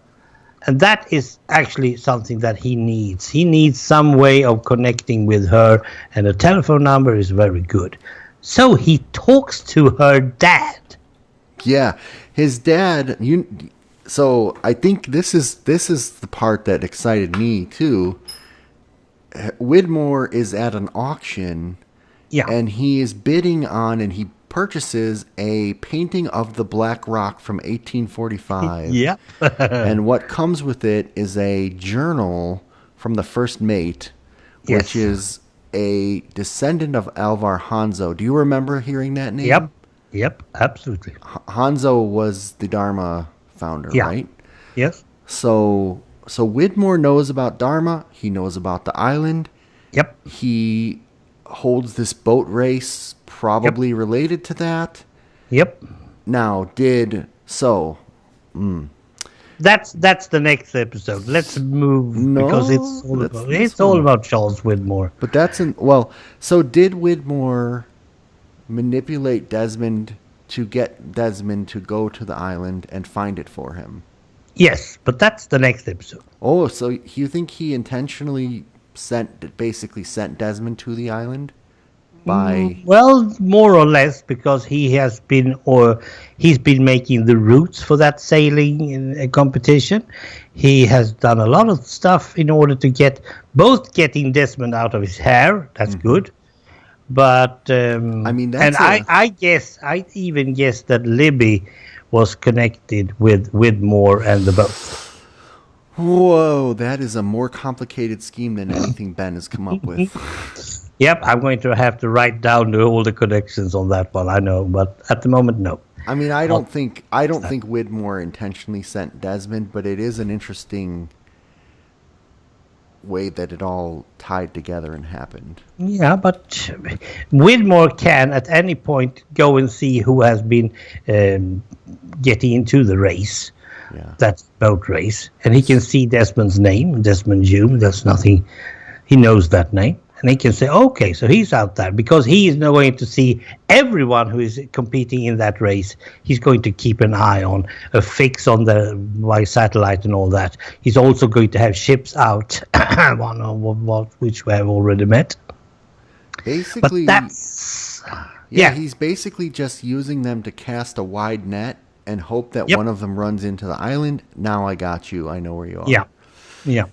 And that is actually something that he needs. He needs some way of connecting with her, and a telephone number is very good. So he talks to her dad. Yeah. His dad, so I think this is the part that excited me too. Widmore is at an auction, and he is bidding on, and he purchases a painting of the Black Rock from 1845. Yep. And what comes with it is a journal from the first mate, which is a descendant of Alvar Hanso. Do you remember hearing that name? Yep, absolutely. Hanso was the Dharma founder, right? Yes. So Widmore knows about Dharma. He knows about the island. Yep. He holds this boat race probably related to that. Yep. Now, That's the next episode. Let's move, because it's all about Charles Widmore. But so did Widmore manipulate Desmond to get Desmond to go to the island and find it for him? Yes, but that's the next episode. Oh, so you think he intentionally sent Desmond to the island? Well, more or less, because he's been making the routes for that sailing competition. He has done a lot of stuff in order to getting Desmond out of his hair. That's good. But I mean, I even guess that Libby was connected with Widmore and the boat. Whoa, that is a more complicated scheme than anything Ben has come up with. Yep, I'm going to have to write down all the connections on that one. I know, but at the moment, no. I mean, I don't think Widmore intentionally sent Desmond, but it is an interesting way that it all tied together and happened. Yeah, but Widmore can at any point go and see who has been getting into the race, that boat race, and he can see Desmond's name, Desmond Hume. That's nothing. He knows that name. And he can say, okay, so he's out there because he is now going to see everyone who is competing in that race. He's going to keep an eye on, a fix on the by satellite and all that. He's also going to have ships out, which we have already met. Basically, but that's he's basically just using them to cast a wide net and hope that one of them runs into the island. Now I got you. I know where you are. Yeah.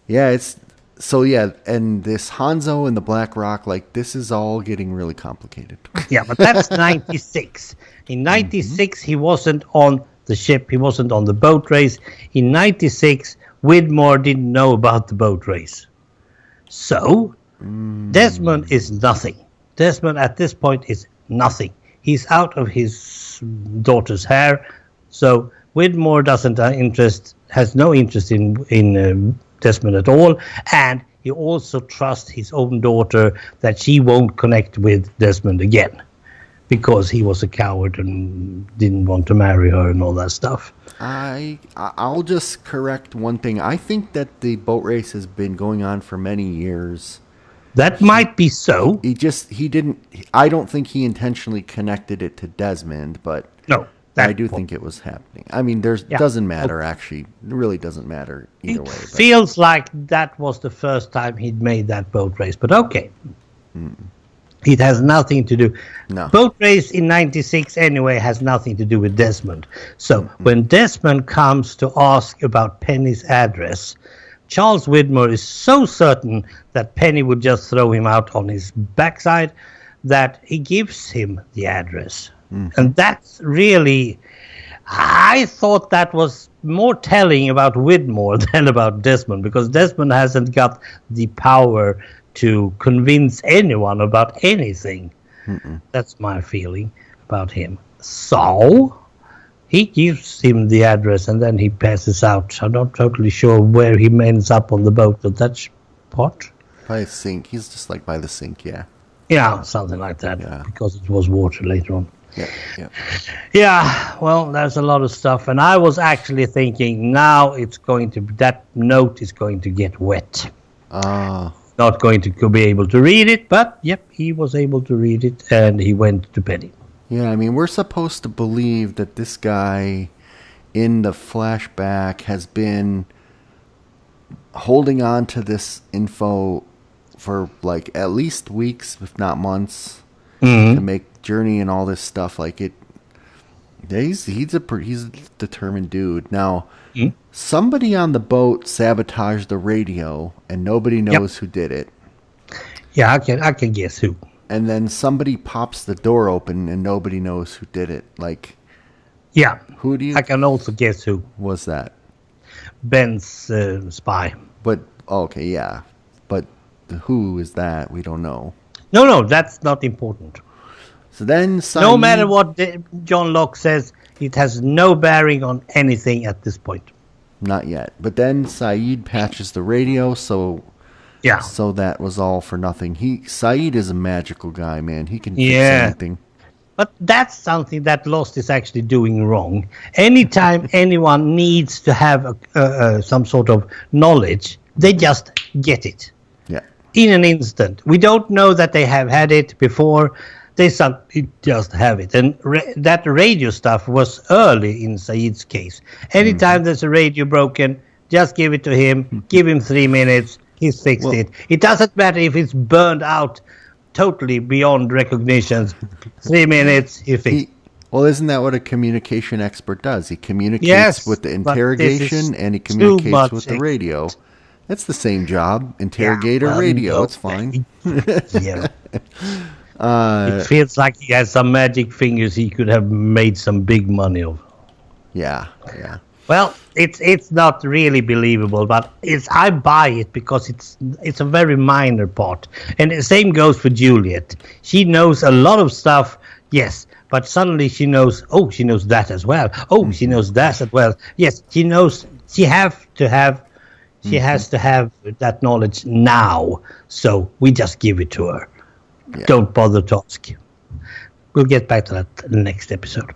And this Hanzo and the Black Rock, like, this is all getting really complicated. Yeah, but that's 96. In 96, he wasn't on the ship. He wasn't on the boat race. In 96, Widmore didn't know about the boat race. So, Desmond is nothing. Desmond at this point is nothing. He's out of his daughter's hair. So, Widmore has no interest in Desmond at all, and he also trusts his own daughter that she won't connect with Desmond again because he was a coward and didn't want to marry her and all that stuff. I'll just correct one thing. I think that the boat race has been going on for many years. That might be so. I don't think he intentionally connected it to Desmond, but no. I do think it was happening. I mean, doesn't matter, actually. It really doesn't matter either way. But feels like that was the first time he'd made that boat race, but okay. It has nothing to do. No. Boat race in 96 anyway has nothing to do with Desmond. So when Desmond comes to ask about Penny's address, Charles Widmore is so certain that Penny would just throw him out on his backside that he gives him the address. And that's really, I thought that was more telling about Widmore than about Desmond, because Desmond hasn't got the power to convince anyone about anything. That's my feeling about him. So he gives him the address and then he passes out. I'm not totally sure where he ends up on the boat, but that's what? By the sink. He's just like by the sink, yeah. Yeah, something like that, because it was water later on. Yeah. Well, there's a lot of stuff, and I was actually thinking now that note is going to get wet. Not going to be able to read it, but he was able to read it, and he went to Penny. Yeah, I mean, we're supposed to believe that this guy in the flashback has been holding on to this info for like at least weeks, if not months, to make Journey and all this stuff. Like it, he's a determined dude. Now, somebody on the boat sabotaged the radio, and nobody knows who did it. Yeah, I can guess who. And then somebody pops the door open, and nobody knows who did it. Like, who do you? I can also guess who was that. Ben's spy. But but who is that? We don't know. No, that's not important. So then, no matter what John Locke says, it has no bearing on anything at this point. Not yet. But then Saeed patches the radio, so that was all for nothing. Saeed is a magical guy, man. He can fix anything. But that's something that Lost is actually doing wrong. Anytime anyone needs to have some sort of knowledge, they just get it. Yeah. In an instant. We don't know that they have had it before. They just have it. And that radio stuff was early in Saeed's case. Anytime there's a radio broken, just give it to him. Give him 3 minutes. He's fixed it. It doesn't matter if it's burned out totally beyond recognition. 3 minutes, he fixed it. Well, isn't that what a communication expert does? He communicates with the interrogation and he communicates with the radio. That's the same job. Interrogator, radio. It's fine. It feels like he has some magic fingers he could have made some big money of. Yeah. Well, it's not really believable, but I buy it because it's a very minor part. And the same goes for Juliet. She knows a lot of stuff, yes, but suddenly she knows that as well. Oh, she knows that as well. Yes, she knows she has to have that knowledge now. So we just give it to her. Yeah. Don't bother to ask. We'll get back to that in the next episode.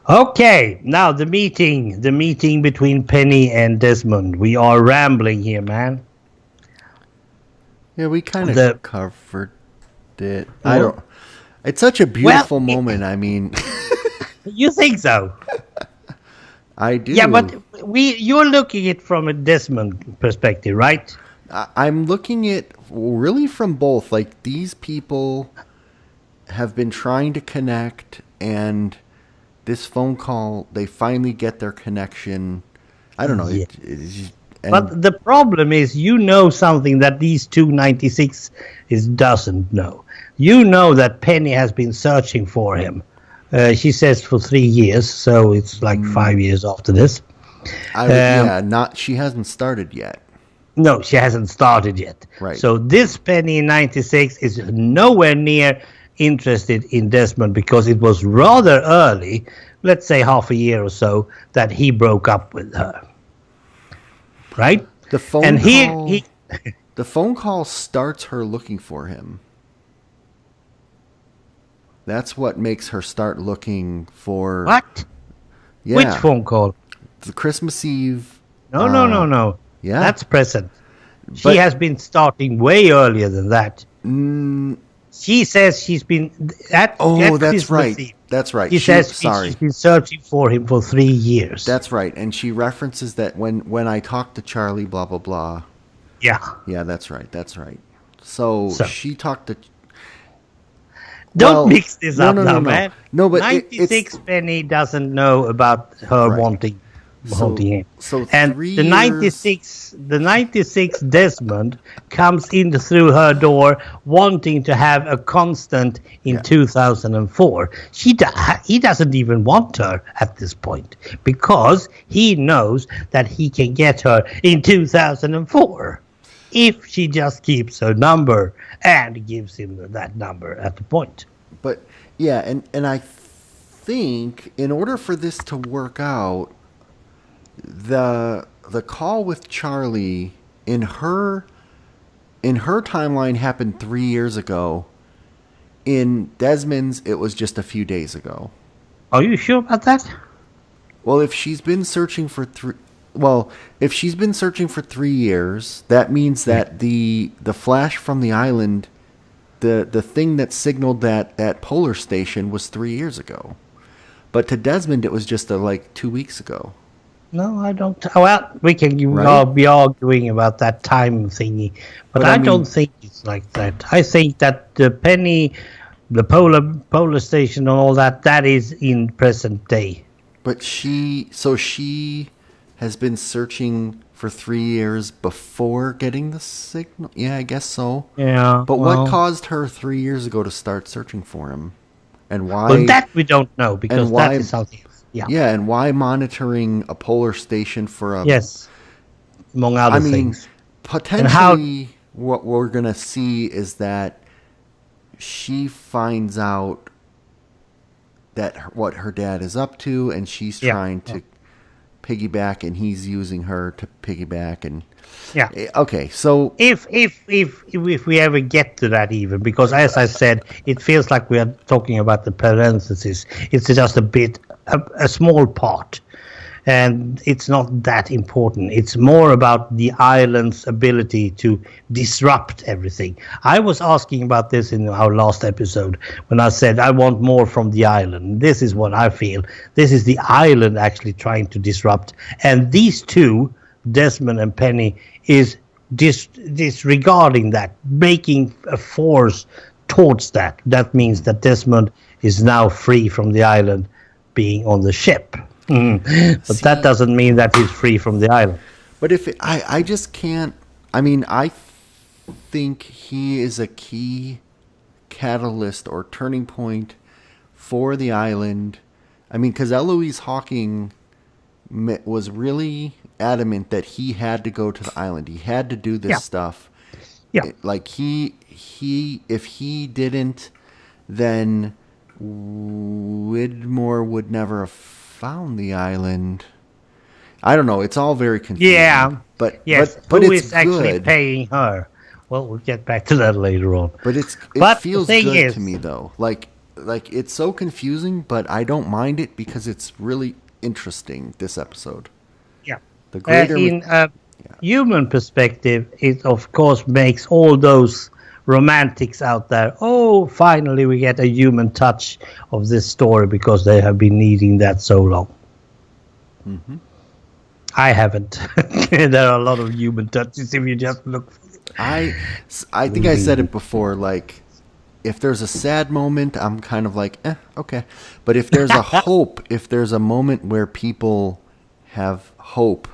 Okay, now the meeting between Penny and Desmond. We are rambling here, man. Yeah, we kind The of covered it. I don't. It's such a beautiful moment. I mean, you think so? I do. Yeah, but you're looking at it from a Desmond perspective, right? I'm looking at really from both. Like, these people have been trying to connect, and this phone call, they finally get their connection. I don't know. Yeah. And But the problem is, something that these 296 doesn't know. You know that Penny has been searching for him. She says for 3 years, so it's like 5 years after this. She hasn't started yet. No, she hasn't started yet. Right. So this Penny in 96 is nowhere near interested in Desmond, because it was rather early, let's say half a year or so, that he broke up with her. Right? The phone call starts her looking for him. That's what makes her start looking for... What? Yeah. Which phone call? The Christmas Eve. No. Yeah. That's present. She has been starting way earlier than that. She says she's been... that's right. Eve. That's right. She says she's been searching for him for 3 years. That's right. And she references that when I talked to Charlie, blah, blah, blah. Yeah. Yeah, that's right. So she talked to... Don't mix this up now, man. No, but 96 Penny doesn't know about her wanting him. And the 96 Desmond comes in through her door wanting to have a constant in 2004. He doesn't even want her at this point, because he knows that he can get her in 2004 if she just keeps her number and gives him that number at the point. But yeah, and I think in order for this to work out, the call with Charlie in her timeline happened 3 years ago. In Desmond's, it was just a few days ago. Are you sure about that? Well, if she's been searching for 3 years, that means that the flash from the island, the thing that signaled that polar station, was 3 years ago. But to Desmond, it was just 2 weeks ago. No, I don't. Well, we can be arguing about that time thingy, but I don't think it's like that. I think that the Penny, the polar station, and all that is in present day. But she has been searching for 3 years before getting the signal. Yeah, I guess so. Yeah. But what caused her 3 years ago to start searching for him, and why? Well, that we don't know, because that is something else. Yeah. Yeah, and why monitoring a polar station for a... Yes, among other things. Potentially what we're going to see is that she finds out that what her dad is up to, and she's trying to piggyback, and he's using her to piggyback, and... Yeah. Okay, so... If we ever get to that even, because as I said, it feels like we are talking about the parentheses. It's just a small part, and it's not that important. It's more about the island's ability to disrupt everything. I was asking about this in our last episode when I said I want more from the island. This is what I feel. This is the island actually trying to disrupt, and these two, Desmond and Penny, is disregarding that, making a force towards that. That means that Desmond is now free from the island, being on the ship. But that doesn't mean that he's free from the island. But I just can't... I mean, I think he is a key catalyst or turning point for the island. I mean, because Eloise Hawking was really adamant that he had to go to the island. He had to do this stuff. Yeah. If he didn't, then Widmore would never have found the island. I don't know. It's all very confusing. Yeah. But who it's is actually good. paying her? Well, we'll get back to that later on. But it feels good to me, though. Like it's so confusing, but I don't mind it because it's really interesting, this episode. Yeah. The greater human perspective, it of course makes all those romantics out there, oh, finally we get a human touch of this story because they have been needing that so long. Mm-hmm. I haven't. There are a lot of human touches if you just look. I think I said it before, like, if there's a sad moment, I'm kind of like, okay. But if there's a hope, if there's a moment where people have hope,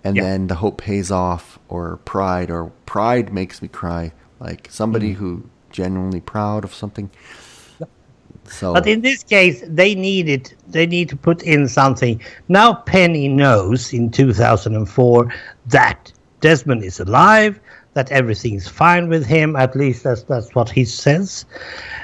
and then the hope pays off, or pride makes me cry, like somebody who genuinely proud of something. So, but in this case, they need to put in something. Now Penny knows in 2004 that Desmond is alive, that everything's fine with him, at least that's what he says.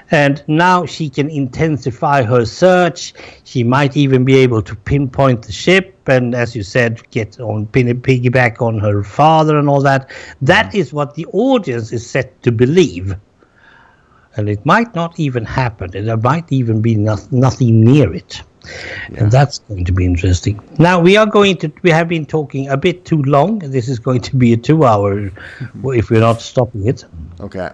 And now she can intensify her search. She might even be able to pinpoint the ship and, as you said, get on piggyback on her father and all that. That is what the audience is set to believe. And it might not even happen. There might even be nothing near it. Yeah. And that's going to be interesting. Now, we have been talking a bit too long. This is going to be a 2-hour if we're not stopping it. Okay.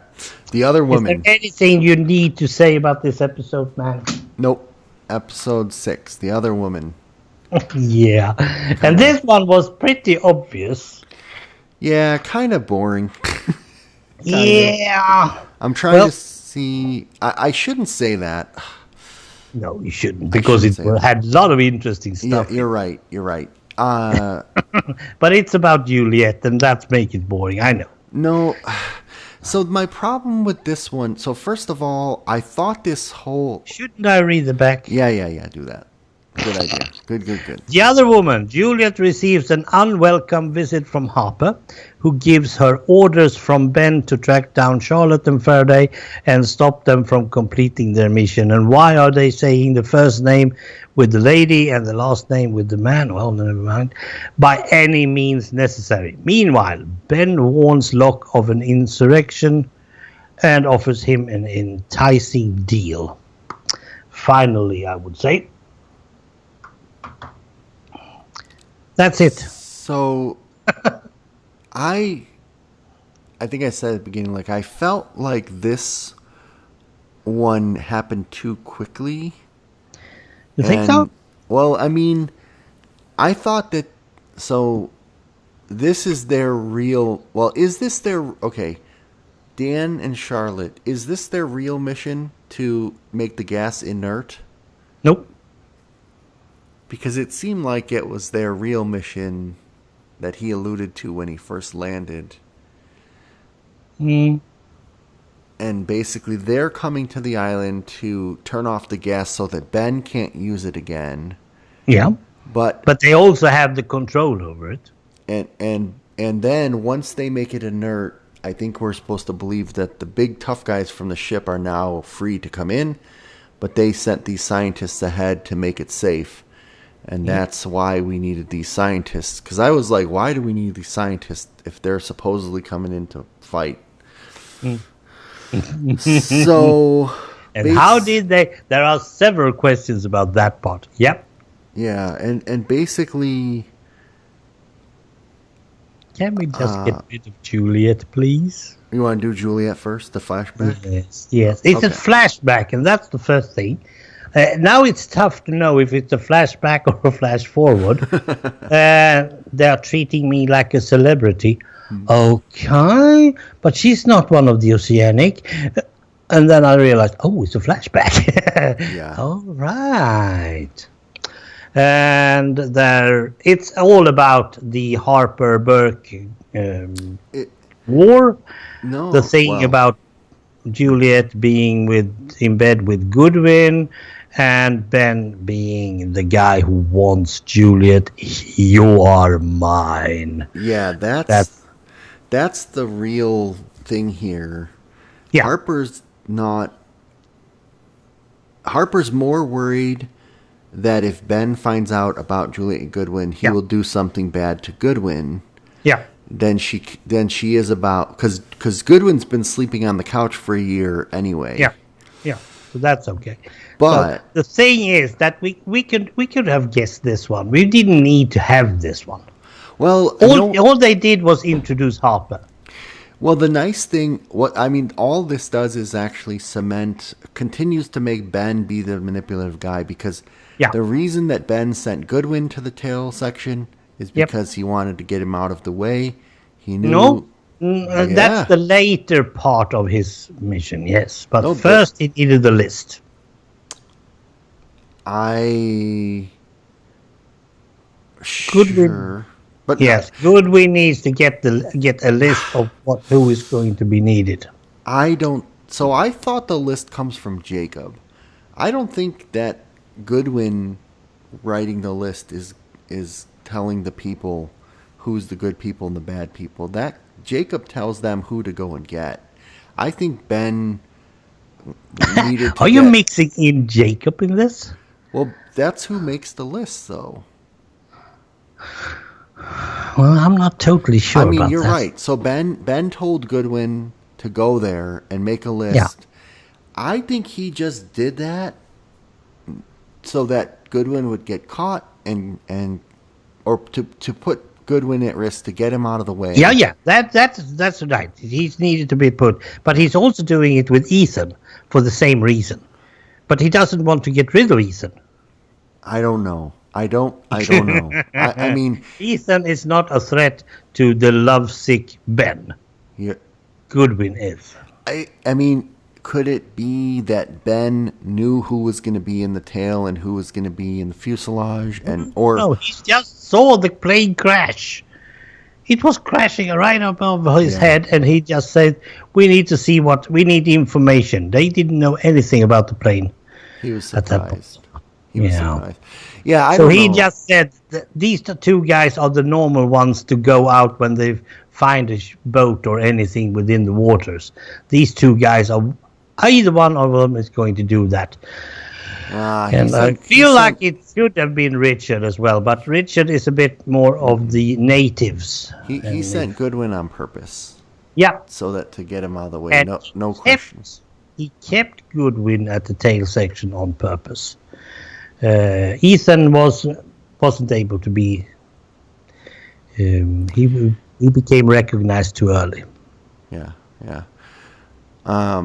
The other woman. Is there anything you need to say about this episode, man? Nope. Episode 6, The Other Woman. Yeah. And this one was pretty obvious. Yeah, kind of boring. Yeah. I'm trying to see. I shouldn't say that. No, you shouldn't, because it had a lot of interesting stuff. Yeah, you're right. But it's about Juliet, and that's make it boring, I know. No. So my problem with this one, so first of all, I thought this whole... Shouldn't I read the back? Yeah, do that. Good idea. Good. The other woman, Juliet, receives an unwelcome visit from Harper, who gives her orders from Ben to track down Charlotte and Faraday and stop them from completing their mission. And why are they saying the first name with the lady and the last name with the man? Well, never mind. By any means necessary. Meanwhile, Ben warns Locke of an insurrection and offers him an enticing deal. Finally, I would say. That's it. So, I think I said at the beginning, like, I felt like this one happened too quickly. You think so? Well, I mean, I thought that, so, this is their real, well, is this their, okay, Dan and Charlotte, is this their real mission to make the gas inert? Nope. Because it seemed like it was their real mission that he alluded to when he first landed. Mm. And basically they're coming to the island to turn off the gas so that Ben can't use it again. Yeah. But they also have the control over it. And then once they make it inert, I think we're supposed to believe that the big tough guys from the ship are now free to come in, but they sent these scientists ahead to make it safe. And that's why we needed these scientists. Because I was like, why do we need these scientists if they're supposedly coming in to fight? So... And how did they... There are several questions about that part. Yep. Yeah, and basically... Can we just get rid of Juliet, please? You want to do Juliet first, the flashback? Yes. It's a flashback, and that's the first thing. Now it's tough to know if it's a flashback or a flash forward. They are treating me like a celebrity. Okay, but she's not one of the Oceanic. And then I realized, oh, it's a flashback. Yeah. All right. And it's all about the Harper Burke war. No, the thing about Juliet being in bed with Goodwin, and Ben being the guy who wants Juliet. You are mine. Yeah, that's the real thing here. Yeah. Harper's more worried that if Ben finds out about Juliet and Goodwin, he will do something bad to Goodwin. Yeah. Than she is about, because Goodwin's been sleeping on the couch for a year anyway. Yeah. So that's okay. But so the thing is that we could have guessed this one. We didn't need to have this one. Well, all they did was introduce Harper. Well, the nice thing, all this does is actually continues to make Ben be the manipulative guy, because the reason that Ben sent Goodwin to the tail section is because he wanted to get him out of the way. He knew. That's the later part of his mission, yes. But first he needed the list. Sure. But yes, Goodwin needs to get a list of who is going to be needed. So I thought the list comes from Jacob. I don't think that Goodwin writing the list is telling the people who's the good people and the bad people. That Jacob tells them who to go and get. I think Ben needed to Are you mixing in Jacob in this? Well, that's who makes the list, though. Well, I'm not totally sure. I mean, you're right. So Ben told Goodwin to go there and make a list. Yeah. I think he just did that so that Goodwin would get caught or to put Goodwin at risk, to get him out of the way. Yeah. That's right. He's needed to be put, but he's also doing it with Ethan for the same reason. But he doesn't want to get rid of Ethan. I don't know. I don't know. I mean, Ethan is not a threat to the lovesick Ben. Yeah. Goodwin is. I mean, could it be that Ben knew who was going to be in the tail and who was going to be in the fuselage, No, he just saw the plane crash. It was crashing right above his head, and he just said, "We need to see we need information." They didn't know anything about the plane. He was surprised. He was surprised. Yeah, so he just said that these two guys are the normal ones to go out when they find a boat or anything within the waters. These two guys are either one of them is going to do that. And I feel like it should have been Richard as well, but Richard is a bit more of the natives. He sent Goodwin on purpose. Yeah. So that to get him out of the way, no questions. He kept Goodwin at the tail section on purpose. Ethan wasn't able to be. He became recognized too early. Yeah. I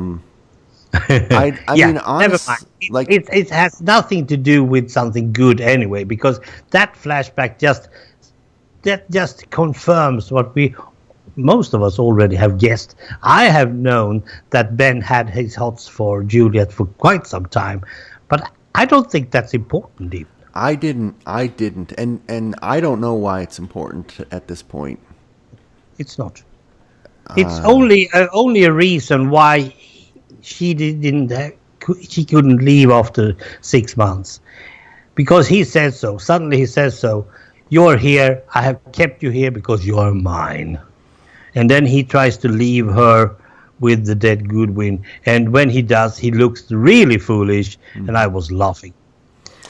mean, honestly, like it has nothing to do with something good anyway, because that flashback just confirms what most of us already have guessed. I have known that Ben had his hots for Juliet for quite some time, but I don't think that's important even. I didn't, and I don't know why it's important at this point. It's not. It's only a reason why she couldn't leave after 6 months, because he says so. Suddenly he says so. You're here. I have kept you here because you are mine. And then he tries to leave her with the dead Goodwin, and when he does, he looks really foolish, and I was laughing.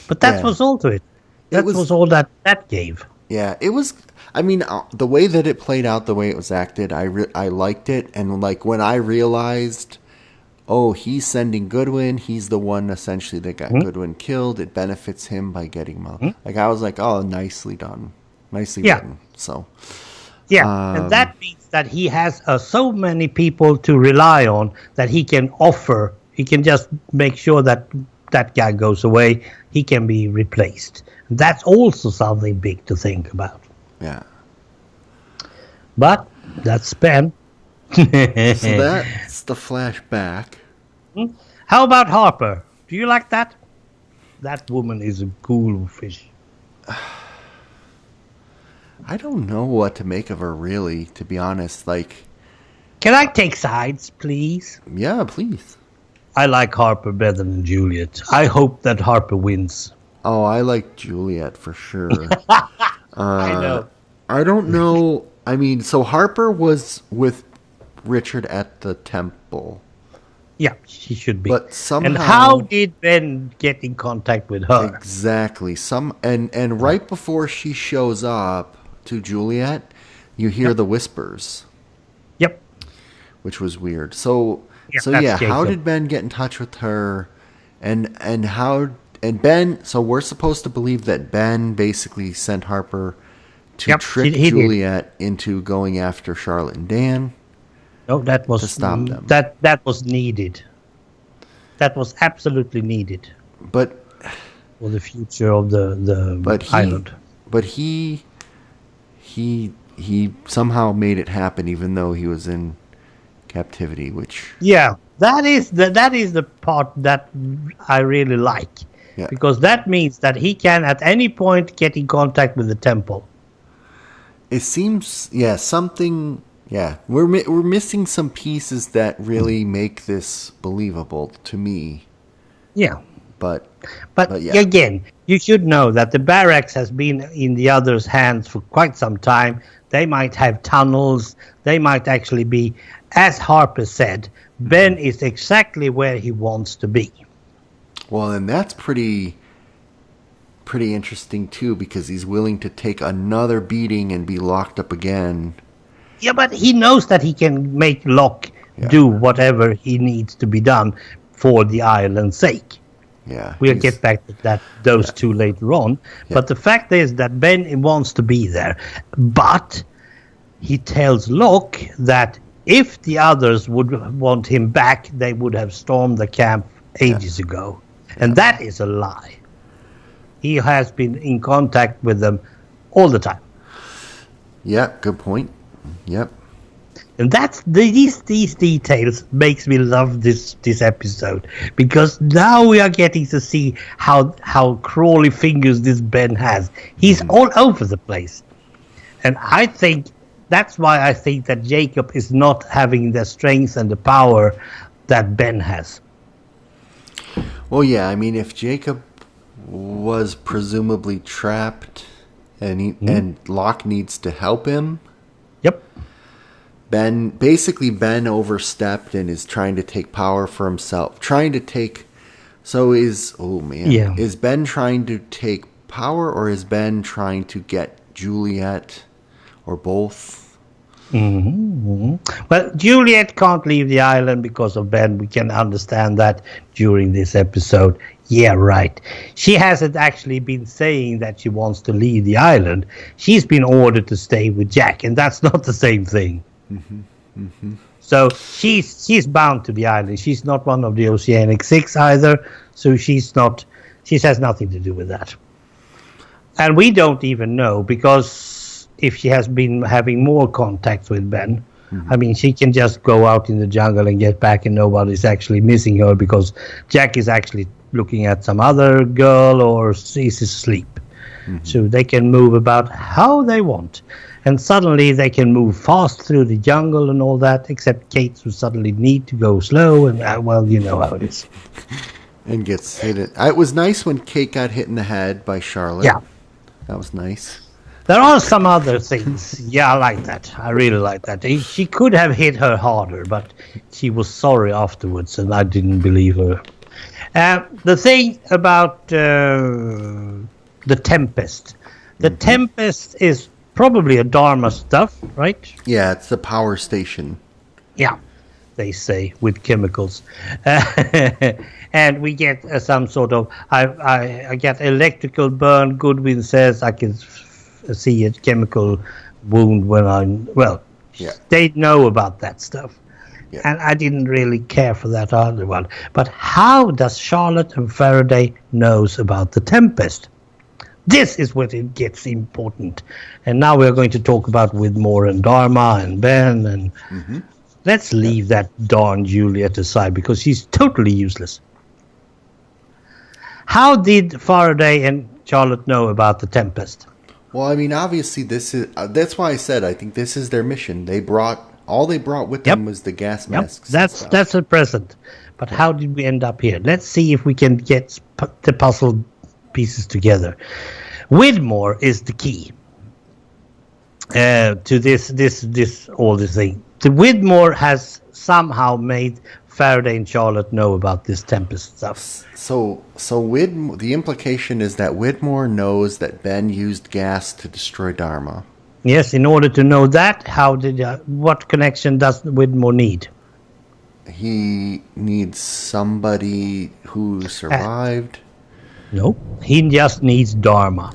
But that was all to it. That was all that gave. Yeah, it was. I mean, the way that it played out, the way it was acted, I liked it. And like when I realized, he's sending Goodwin, he's the one essentially that got Goodwin killed. It benefits him by getting him out. Like I was like, nicely done, nicely written. So. Yeah, and that means that he has so many people to rely on that he can offer. He can just make sure that guy goes away. He can be replaced. That's also something big to think about. Yeah. But that's Ben. So that's the flashback. How about Harper? Do you like that? That woman is a cool fish. I don't know what to make of her, really, to be honest. Like, can I take sides, please? Yeah, please. I like Harper better than Juliet. I hope that Harper wins. Oh, I like Juliet for sure. I know. I don't know. I mean, so Harper was with Richard at the temple. Yeah, she should be. But somehow, and how did Ben get in contact with her? Exactly. And right before she shows up to Juliet, you hear the whispers. Yep. Which was weird. So how did Ben get in touch with her? And Ben, so we're supposed to believe that Ben basically sent Harper trick he Juliet into going after Charlotte and Dan. No, that was to stop them. That was needed. That was absolutely needed. But for the future of the island. But he somehow made it happen, even though he was in captivity. Which that is the part that I really like, because that means that he can at any point get in contact with the temple. It seems something. Yeah, we're missing some pieces that really make this believable to me. Yeah. But again, you should know that the barracks has been in the others' hands for quite some time. They might have tunnels. They might actually be, as Harper said, Ben is exactly where he wants to be. Well, and that's pretty interesting too, because he's willing to take another beating and be locked up again. Yeah, but he knows that he can make Locke do whatever he needs to be done for the island's sake. Yeah, we'll get back to those two later on. Yeah. But the fact is that Ben wants to be there. But he tells Locke that if the others would want him back, they would have stormed the camp ages ago. And that is a lie. He has been in contact with them all the time. Yeah, good point. Yep. And that's these details makes me love this episode, because now we are getting to see how crawly fingers this Ben has. He's all over the place, and I think that's why I think that Jacob is not having the strength and the power that Ben has. Well, yeah, I mean, if Jacob was presumably trapped, and Locke needs to help him. Yep. Ben overstepped and is trying to take power for himself. Is Ben trying to take power, or is Ben trying to get Juliet, or both? Mm-hmm. Well, Juliet can't leave the island because of Ben. We can understand that during this episode. Yeah, right. She hasn't actually been saying that she wants to leave the island. She's been ordered to stay with Jack, and that's not the same thing. Mm-hmm. Mm-hmm. So she's bound to the island. She's not one of the Oceanic Six either, so she has nothing to do with that. And we don't even know, because if she has been having more contacts with Ben, I mean, she can just go out in the jungle and get back, and nobody's actually missing her because Jack is actually looking at some other girl or is asleep. Mm-hmm. So they can move about how they want. And suddenly they can move fast through the jungle and all that, except Kate, who suddenly need to go slow, and well, you know how it is. And gets hit. It was nice when Kate got hit in the head by Charlotte. Yeah. That was nice. There are some other things. Yeah, I like that. I really like that. She could have hit her harder, but she was sorry afterwards, and I didn't believe her. The thing about the Tempest. The Tempest is probably a Dharma stuff, right? Yeah, it's a power station. Yeah, they say, with chemicals. And we get some sort of... I get electrical burn. Goodwin says I can see a chemical wound when I'm... Well, they know about that stuff. Yeah. And I didn't really care for that other one. But how does Charlotte and Faraday knows about the Tempest? This is when it gets important. And now we're going to talk about Widmore and Dharma and Ben. And let's leave that darn Juliet aside, because she's totally useless. How did Faraday and Charlotte know about the Tempest? Well, I mean, obviously, this is that's why I said I think this is their mission. All they brought with them was the gas masks. That's a present. But how did we end up here? Let's see if we can get the puzzle pieces together. Widmore is the key to this thing. The Widmore has somehow made Faraday and Charlotte know about this Tempest stuff. So the implication is that Widmore knows that Ben used gas to destroy Dharma. Yes, in order to know that, what connection does Widmore need? He needs somebody who survived. No, he just needs Dharma.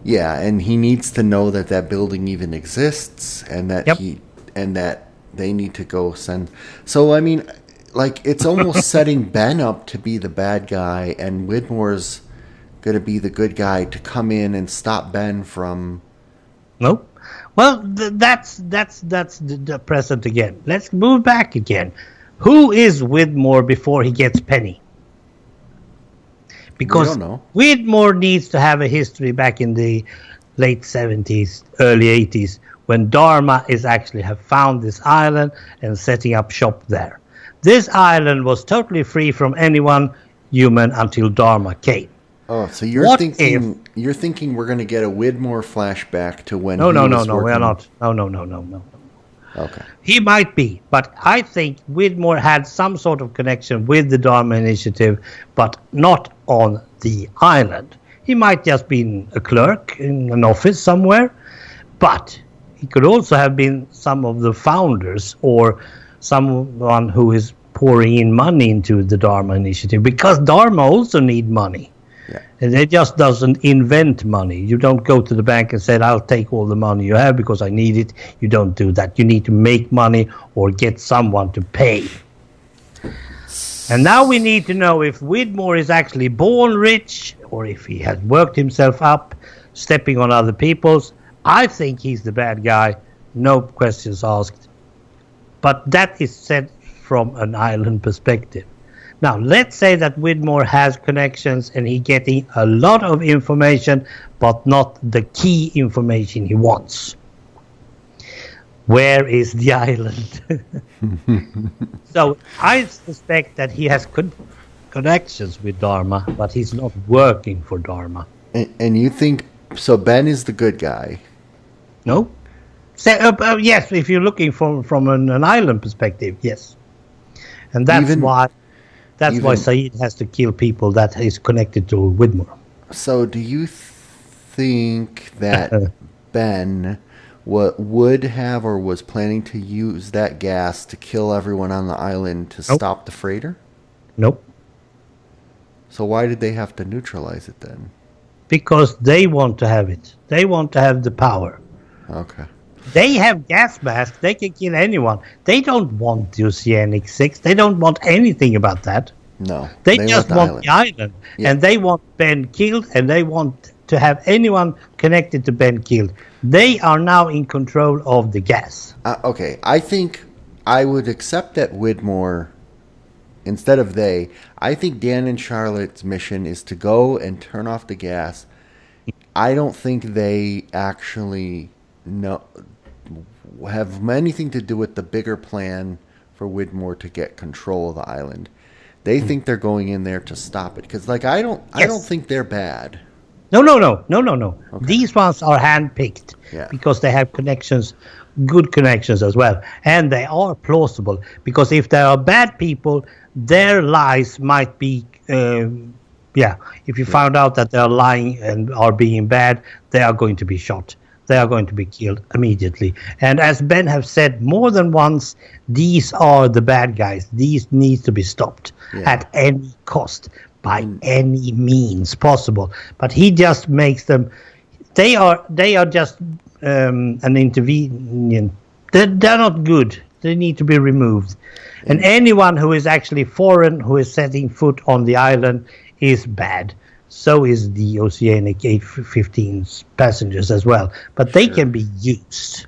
Yeah, and he needs to know that that building even exists, and that Yep. that they need to go send. So I mean, like it's almost setting Ben up to be the bad guy, and Widmore's going to be the good guy to come in and stop Ben from. Nope. Well, that's the present again. Let's move back again. Who is Widmore before he gets Penny? Because We don't know. Widmore needs to have a history back in the late 70s, early 80s, when Dharma is actually have found this island and setting up shop there. This island was totally free from anyone human until Dharma came. Oh, so you're thinking we're going to get a Widmore flashback to when No, he no, no, was no, working. we're not. No. Okay. He might be, but I think Widmore had some sort of connection with the Dharma Initiative, but not on the island. He might just been a clerk in an office somewhere, but he could also have been some of the founders or someone who is pouring in money into the Dharma Initiative, because Dharma also need money. Yeah. And it just doesn't invent money. You don't go to the bank and say, I'll take all the money you have because I need it. You don't do that. You need to make money or get someone to pay. And now we need to know if Widmore is actually born rich or if he has worked himself up, stepping on other people's. I think he's the bad guy. No questions asked. But that is said from an island perspective. Now, let's say that Widmore has connections and he's getting a lot of information, but not the key information he wants. Where is the island? So I suspect that he has connections with Dharma, but he's not working for Dharma. And you think so? Ben is the good guy. No? Yes, if you're looking from an island perspective, yes. And that's why Saeed has to kill people that is connected to Widmore. So do you think that Ben would have or was planning to use that gas to kill everyone on the island to stop the freighter? Nope. So why did they have to neutralize it then? Because they want to have it. They want to have the power. Okay. They have gas masks. They can kill anyone. They don't want the Oceanic 6. They don't want anything about that. No. They just want the island. Yeah. And they want Ben killed, and they want to have anyone connected to Ben killed. They are now in control of the gas. Okay. I think I would accept that Widmore, instead of they, I think Dan and Charlotte's mission is to go and turn off the gas. I don't think they actually have anything to do with the bigger plan for Widmore to get control of the island. They think they're going in there to stop it because, like, I don't think they're bad. No. Okay. These ones are handpicked because they have connections, good connections as well, and they are plausible. Because if there are bad people, their lies might be. If you found out that they are lying and are being bad, they are going to be shot. They are going to be killed immediately. And as Ben have said more than once, these are the bad guys. These need to be stopped at any cost, by any means possible. But he just makes them. They are just an intervenient. They're not good. They need to be removed. And anyone who is actually foreign, who is setting foot on the island, is bad. So is the Oceanic 815's passengers as well. But they can be used,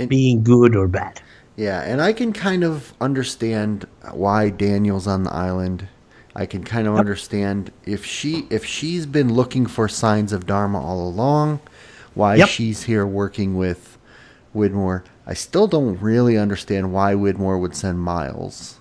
being good or bad. Yeah, and I can kind of understand why Daniel's on the island. I can kind of understand if she's been looking for signs of Dharma all along, why she's here working with Widmore. I still don't really understand why Widmore would send Miles.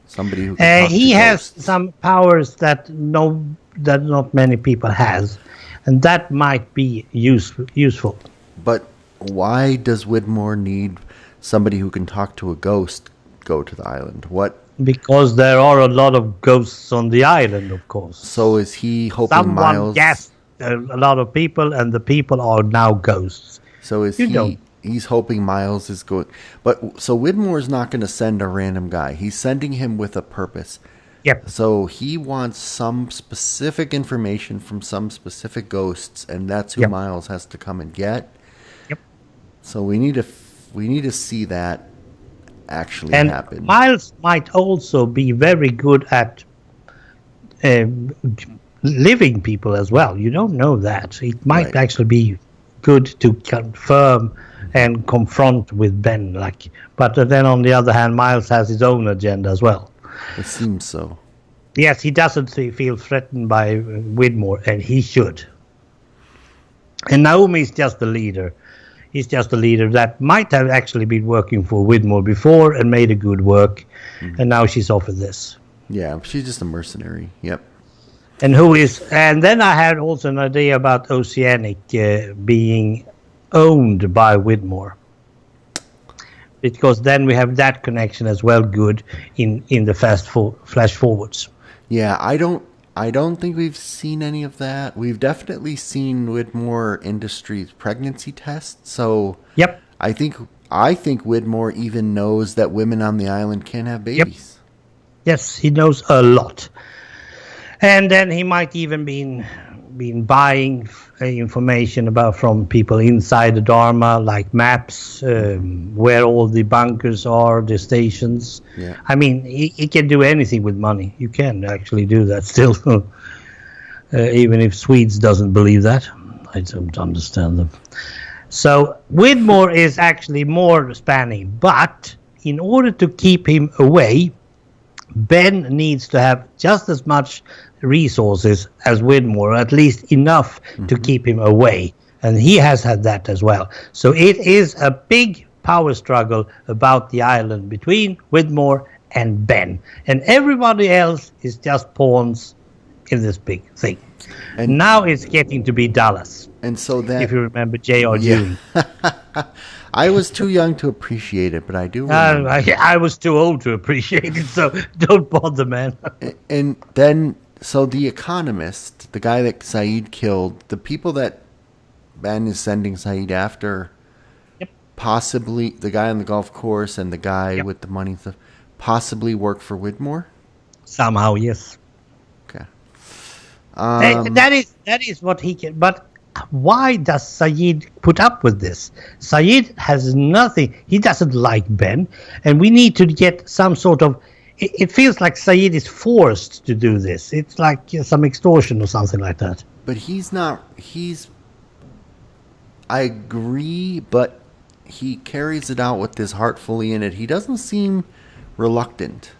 Somebody who can talk he to has ghosts. some powers that not many people has, and that might be useful. But why does Widmore need somebody who can talk to a ghost go to the island? What? Because there are a lot of ghosts on the island, of course. So is he hoping Someone Miles? gassed a lot of people, and the people are now ghosts. So is he's hoping Miles is going. But so Widmore's not going to send a random guy. He's sending him with a purpose. Yep. So he wants some specific information from some specific ghosts, and that's who Yep. Miles has to come and get. Yep. So we need to see that actually And happen. Miles might also be very good at living people as well. You don't know that. It might Right. actually be good to confirm and confront with Ben. But then on the other hand, Miles has his own agenda as well. It seems so. Yes, he doesn't feel threatened by Widmore, and he should. And Naomi is just the leader. He's just a leader that might have actually been working for Widmore before and made a good work, and now she's offered this. Yeah, she's just a mercenary. Yep. And then I had also an idea about Oceanic being owned by Widmore. Because then we have that connection as well, good in the flash forwards. Yeah, I don't think we've seen any of that. We've definitely seen Widmore Industries pregnancy tests. So Yep. I think Widmore even knows that women on the island can have babies. Yes, he knows a lot. And then he might even been buying information about from people inside the Dharma, like maps, where all the bunkers are, the stations. Yeah. I mean, he can do anything with money. You can actually do that still, even if Swedes doesn't believe that. I don't understand them. So Widmore is actually more spanning, but in order to keep him away, Ben needs to have just as much resources as Widmore, at least enough to keep him away. And he has had that as well. So it is a big power struggle about the island between Widmore and Ben. And everybody else is just pawns in this big thing. And now it's getting to be Dallas. And so that, if you remember J.R. June. I was too young to appreciate it, but I do remember. I was too old to appreciate it, so don't bother, man. And then, so The Economist, the guy that Saeed killed, the people that Ben is sending Saeed after, possibly the guy on the golf course and the guy with the money stuff, possibly work for Widmore? Somehow, yes. Okay. That is what he can. But why does Saeed put up with this? Saeed has nothing. He doesn't like Ben, and we need to get some sort of. It feels like Saeed is forced to do this. It's like some extortion or something like that. But he's not. I agree, but he carries it out with his heart fully in it. He doesn't seem reluctant.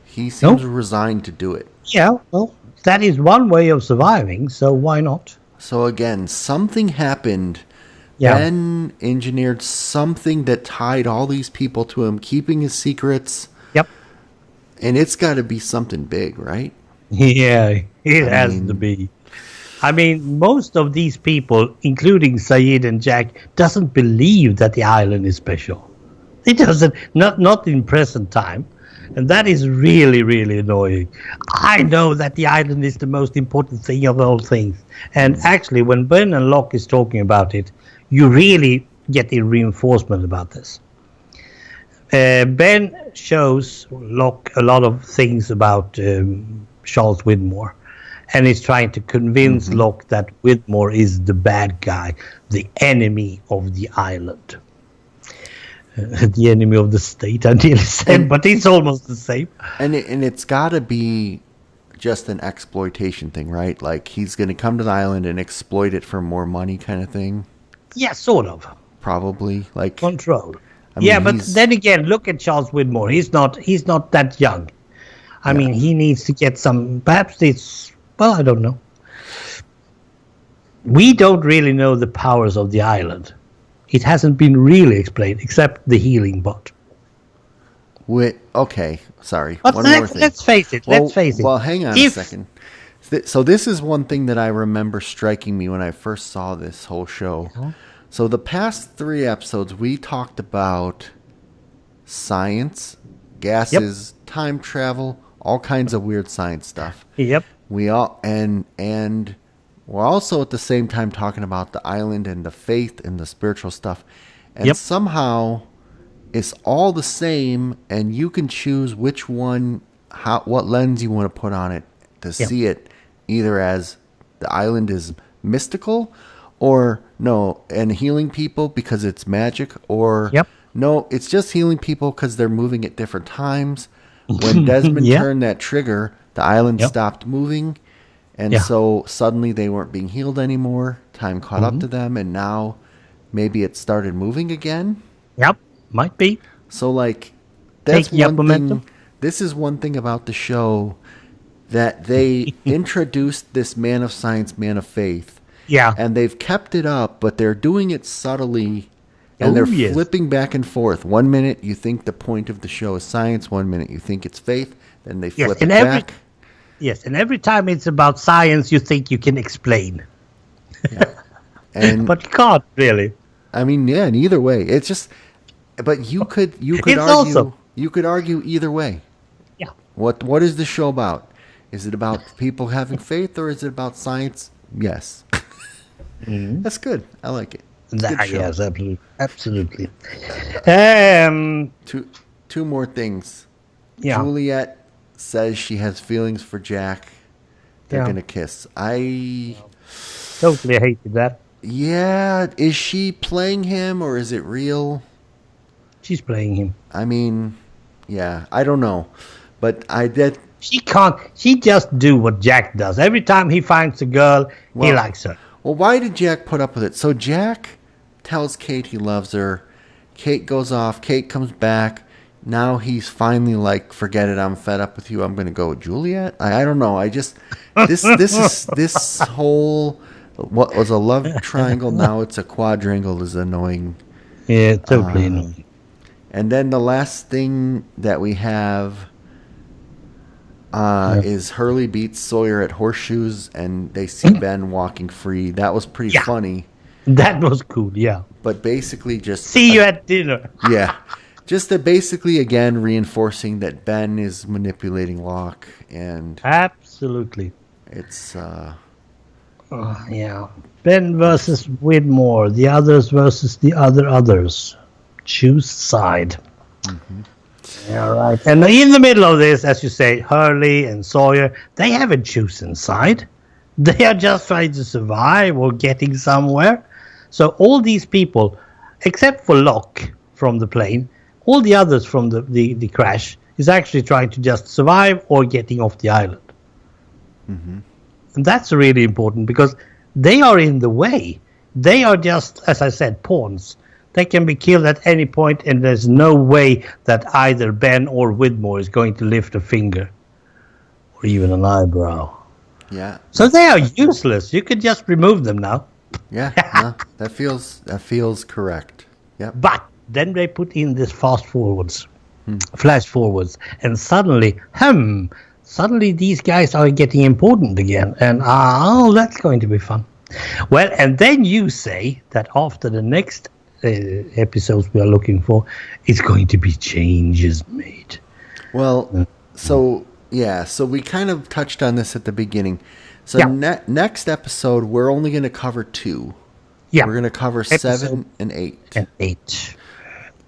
He seems resigned to do it. Yeah, well, that is one way of surviving, so why not? So again, something happened. Yeah. Ben engineered something that tied all these people to him, keeping his secrets. Yep. And it's got to be something big, right? Yeah, it has to be. I mean, most of these people, including Saeed and Jack, doesn't believe that the island is special. It doesn't, not in present time. And that is really, really annoying. I know that the island is the most important thing of all things. And actually, when Ben and Locke is talking about it, you really get a reinforcement about this. Ben shows Locke a lot of things about Charles Widmore. And he's trying to convince Locke that Widmore is the bad guy, the enemy of the island. The enemy of the state, I nearly said, but it's almost the same. And it's got to be just an exploitation thing, right? Like he's going to come to the island and exploit it for more money kind of thing? Yeah, sort of. Probably. Like control. I mean, yeah, but then again, look at Charles Widmore. He's not that young. I mean, he needs to get some, perhaps it's, well, I don't know. We don't really know the powers of the island. It hasn't been really explained, except the healing bot. Okay, sorry. But one more thing. Let's face it. Well, hang on a second. So this is one thing that I remember striking me when I first saw this whole show. So the past 3 episodes, we talked about science, gases, time travel, all kinds of weird science stuff. Yep. And we're also at the same time talking about the island and the faith and the spiritual stuff. And somehow it's all the same, and you can choose which one what lens you want to put on it to see it, either as the island is mystical, or no, and healing people because it's magic, or no, it's just healing people because they're moving at different times. When Desmond turned that trigger, the island stopped moving, and so suddenly they weren't being healed anymore. Time caught up to them, and now maybe it started moving again. Yep, might be. So, like, that's one thing. This is one thing about the show, that they introduced this man of science, man of faith. Yeah. And they've kept it up, but they're doing it subtly, and they're flipping back and forth. 1 minute you think the point of the show is science, 1 minute you think it's faith, then they flip it back. Yes, and every time it's about science, you think you can explain. Yeah. But you can't, really. I mean, yeah, and either way. It's just... But you could argue either way. Yeah. What is the show about? Is it about people having faith, or is it about science? Yes. That's good. I like it. Yes, absolutely. Two more things. Yeah. Juliet says she has feelings for Jack. They're gonna kiss. I totally hated that. Yeah. Is she playing him, or is it real? She's playing him. I mean, yeah, I don't know. But she can't. She just do what Jack does. Every time he finds a girl, he likes her. Well, why did Jack put up with it? So Jack tells Kate he loves her. Kate goes off. Kate comes back. Now he's finally like, forget it. I'm fed up with you. I'm going to go with Juliet. I don't know. I just this whole what was a love triangle, now it's a quadrangle, is annoying. Yeah, totally annoying. And then the last thing that we have is Hurley beats Sawyer at horseshoes, and they see Ben walking free. That was pretty funny. That was cool, yeah. But basically just... See you at dinner. Yeah. Just basically, again, reinforcing that Ben is manipulating Locke. And absolutely. It's... yeah. Ben versus Widmore. The others versus the others. Choose side. Mm-hmm. Yeah, right. And in the middle of this, as you say, Hurley and Sawyer, they haven't chosen side. They are just trying to survive or getting somewhere. So all these people, except for Locke from the plane, all the others from the crash is actually trying to just survive or getting off the island. Mm-hmm. And that's really important because they are in the way. They are just, as I said, pawns. They can be killed at any point, and there's no way that either Ben or Widmore is going to lift a finger or even an eyebrow. Yeah. So they are useless. You could just remove them now. Yeah, no, that feels correct. Yep. But then they put in this flash forwards, and suddenly these guys are getting important again, and that's going to be fun. Well, and then you say that after the next episodes we are looking for, it's going to be changes made. Well, so we kind of touched on this at the beginning. So next episode, we're only going to cover 2. Yeah. We're going to cover episode 7 and 8.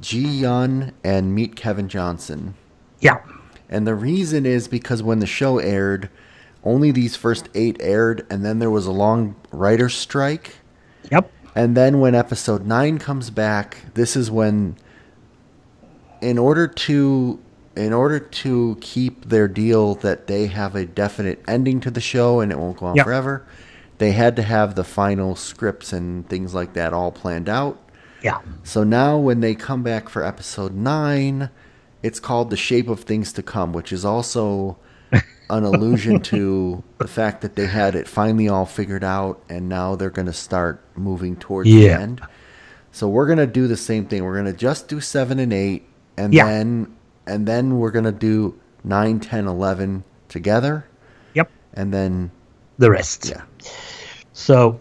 Ji-Yun and Meet Kevin Johnson. Yeah. And the reason is because when the show aired, only these first 8 aired, and then there was a long writer's strike. Yep. And then when episode 9 comes back, this is when, in order to keep their deal that they have a definite ending to the show and it won't go on forever, they had to have the final scripts and things like that all planned out. Yeah. So now when they come back for episode 9, it's called The Shape of Things to Come, which is also an allusion to the fact that they had it finally all figured out, and now they're going to start moving towards the end. So we're going to do the same thing. We're going to just do 7 and 8, and then we're going to do 9, 10, 11 together. Yep. And then the rest. Yeah. So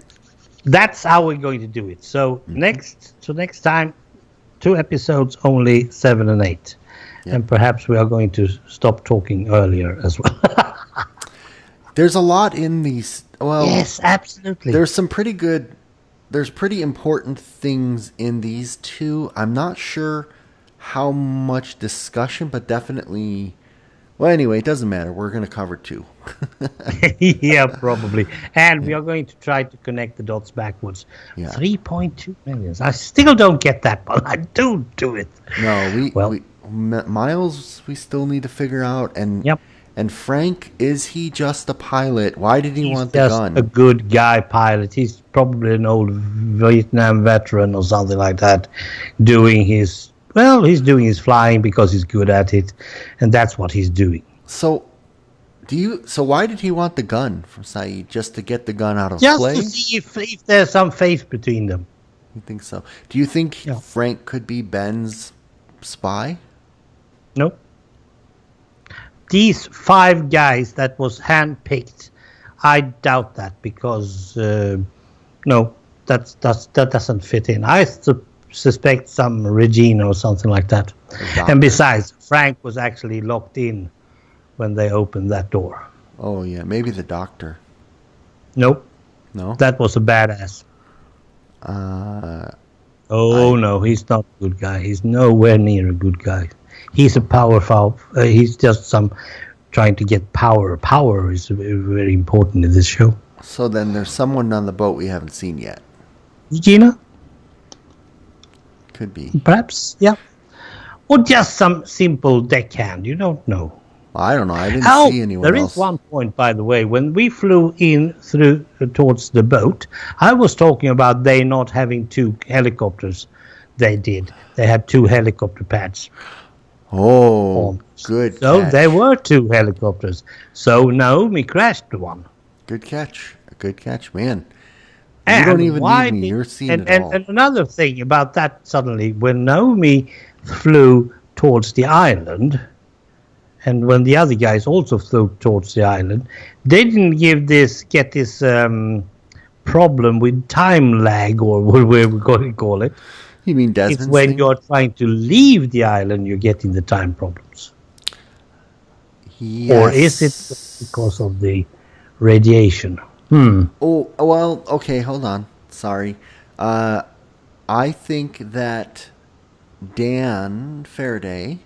that's how we're going to do it. So next time, 2 episodes, only 7 and 8. Yep. And perhaps we are going to stop talking earlier as well. There's a lot in these. Well, yes, absolutely. There's pretty important things in these 2. I'm not sure how much discussion, but definitely Well, anyway, it doesn't matter. We're going to cover 2. Yeah, probably. And we are going to try to connect the dots backwards. Yeah. 3.2 million. I still don't get that, but I do it. No, Miles, we still need to figure out. And Frank, is he just a pilot? Why did he want the gun? He's just a good guy pilot. He's probably an old Vietnam veteran or something like that, he's doing his flying because he's good at it, and that's what he's doing. So why did he want the gun from Saeed? Just to get the gun out of play? Just to see if there's some faith between them. You think so? Do you think Frank could be Ben's spy? Nope. These 5 guys that was handpicked, I doubt that because no, that doesn't fit in. I suspect some Regina or something like that. And besides, Frank was actually locked in when they opened that door. Oh yeah, maybe the doctor. Nope. No, that was a badass. No, he's not a good guy. He's nowhere near a good guy. He's a powerful. He's just trying to get power. Power is very important in this show. So then there's someone on the boat we haven't seen yet. Regina? Could be. Perhaps, yeah. Or just some simple deckhand. You don't know. I don't know. I didn't see anyone else. There is one point, by the way. When we flew in towards the boat, I was talking about they not having 2 helicopters. They did. They had 2 helicopter pads. Oh, good So catch. there were 2 helicopters. So Naomi crashed one. Good catch. Good catch, man. And you don't even need me. You're seeing it all. And another thing about that, suddenly, when Naomi flew towards the island, and when the other guys also flew towards the island, they didn't get this problem with time lag, or whatever we're going to call it. You mean Desmond's It's when thing? you're trying to leave the island, you're getting the time problems. Yes. Or is it because of the radiation? Oh, well, okay, hold on. Sorry. I think that Dan Faraday,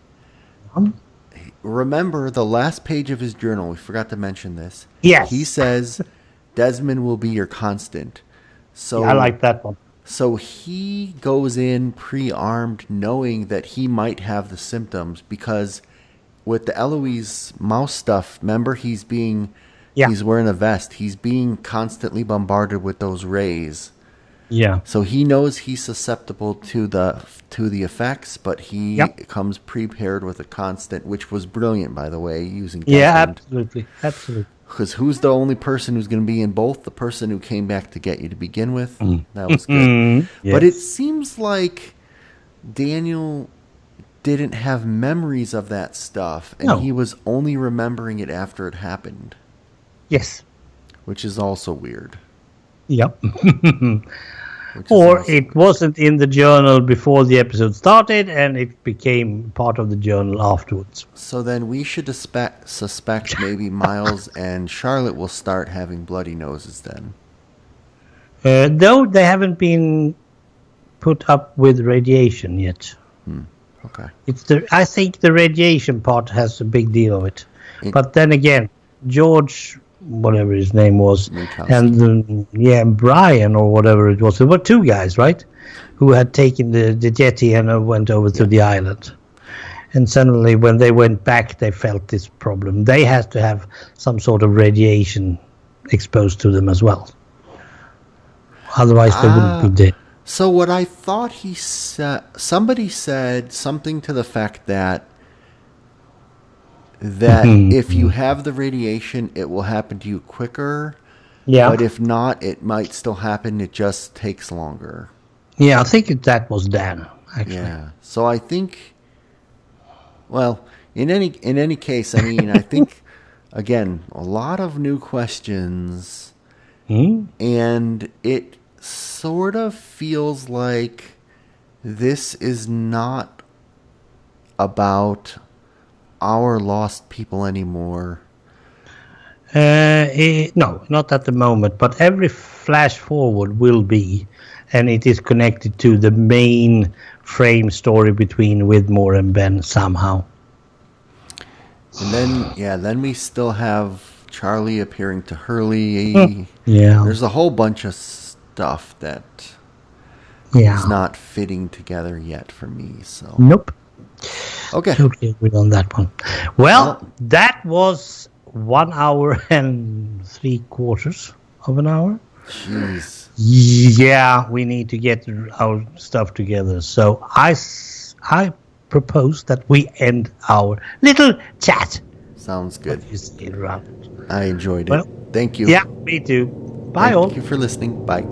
remember the last page of his journal, we forgot to mention this. Yes. He says Desmond will be your constant. So Yeah, I like that one. So he goes in pre-armed knowing that he might have the symptoms because with the Eloise mouse stuff, remember he's wearing a vest. He's being constantly bombarded with those rays. Yeah. So he knows he's susceptible to the effects, but he comes prepared with a constant, which was brilliant, by the way, using Desmond. Yeah, absolutely. Because who's the only person who's going to be in both? The person who came back to get you to begin with. That was good. Yes. But it seems like Daniel didn't have memories of that stuff, and he was only remembering it after it happened. Yes. Which is also weird. Yep. Or it wasn't in the journal before the episode started, and it became part of the journal afterwards. So then we should suspect maybe Miles and Charlotte will start having bloody noses then. Though they haven't been put up with radiation yet. Okay. I think the radiation part has a big deal of it. But then again, George, whatever his name was, and Brian or whatever it was. There were 2 guys, right, who had taken the jetty and went over to the island. And suddenly, when they went back, they felt this problem. They had to have some sort of radiation exposed to them as well. Otherwise, they wouldn't be dead. So what I thought he said, somebody said something to the fact that if you have the radiation, it will happen to you quicker. Yeah. But if not, it might still happen. It just takes longer. Yeah, I think that was Dan, actually. Yeah. So I think, well, in any case, I mean, I think, again, a lot of new questions. And it sort of feels like this is not about our lost people anymore. No, not at the moment, but every flash forward will be, and it is connected to the main frame story between Widmore and Ben somehow. And then we still have Charlie appearing to Hurley. Yeah. There's a whole bunch of stuff that is not fitting together yet for me. So nope. Okay. Totally agree on that one. Well, that was 1 hour and 3/4 of an hour. Jeez. Yeah, we need to get our stuff together. So I propose that we end our little chat. Sounds good. You still around. I enjoyed it. Thank you. Yeah, me too. Bye all. Thank you for listening. Bye.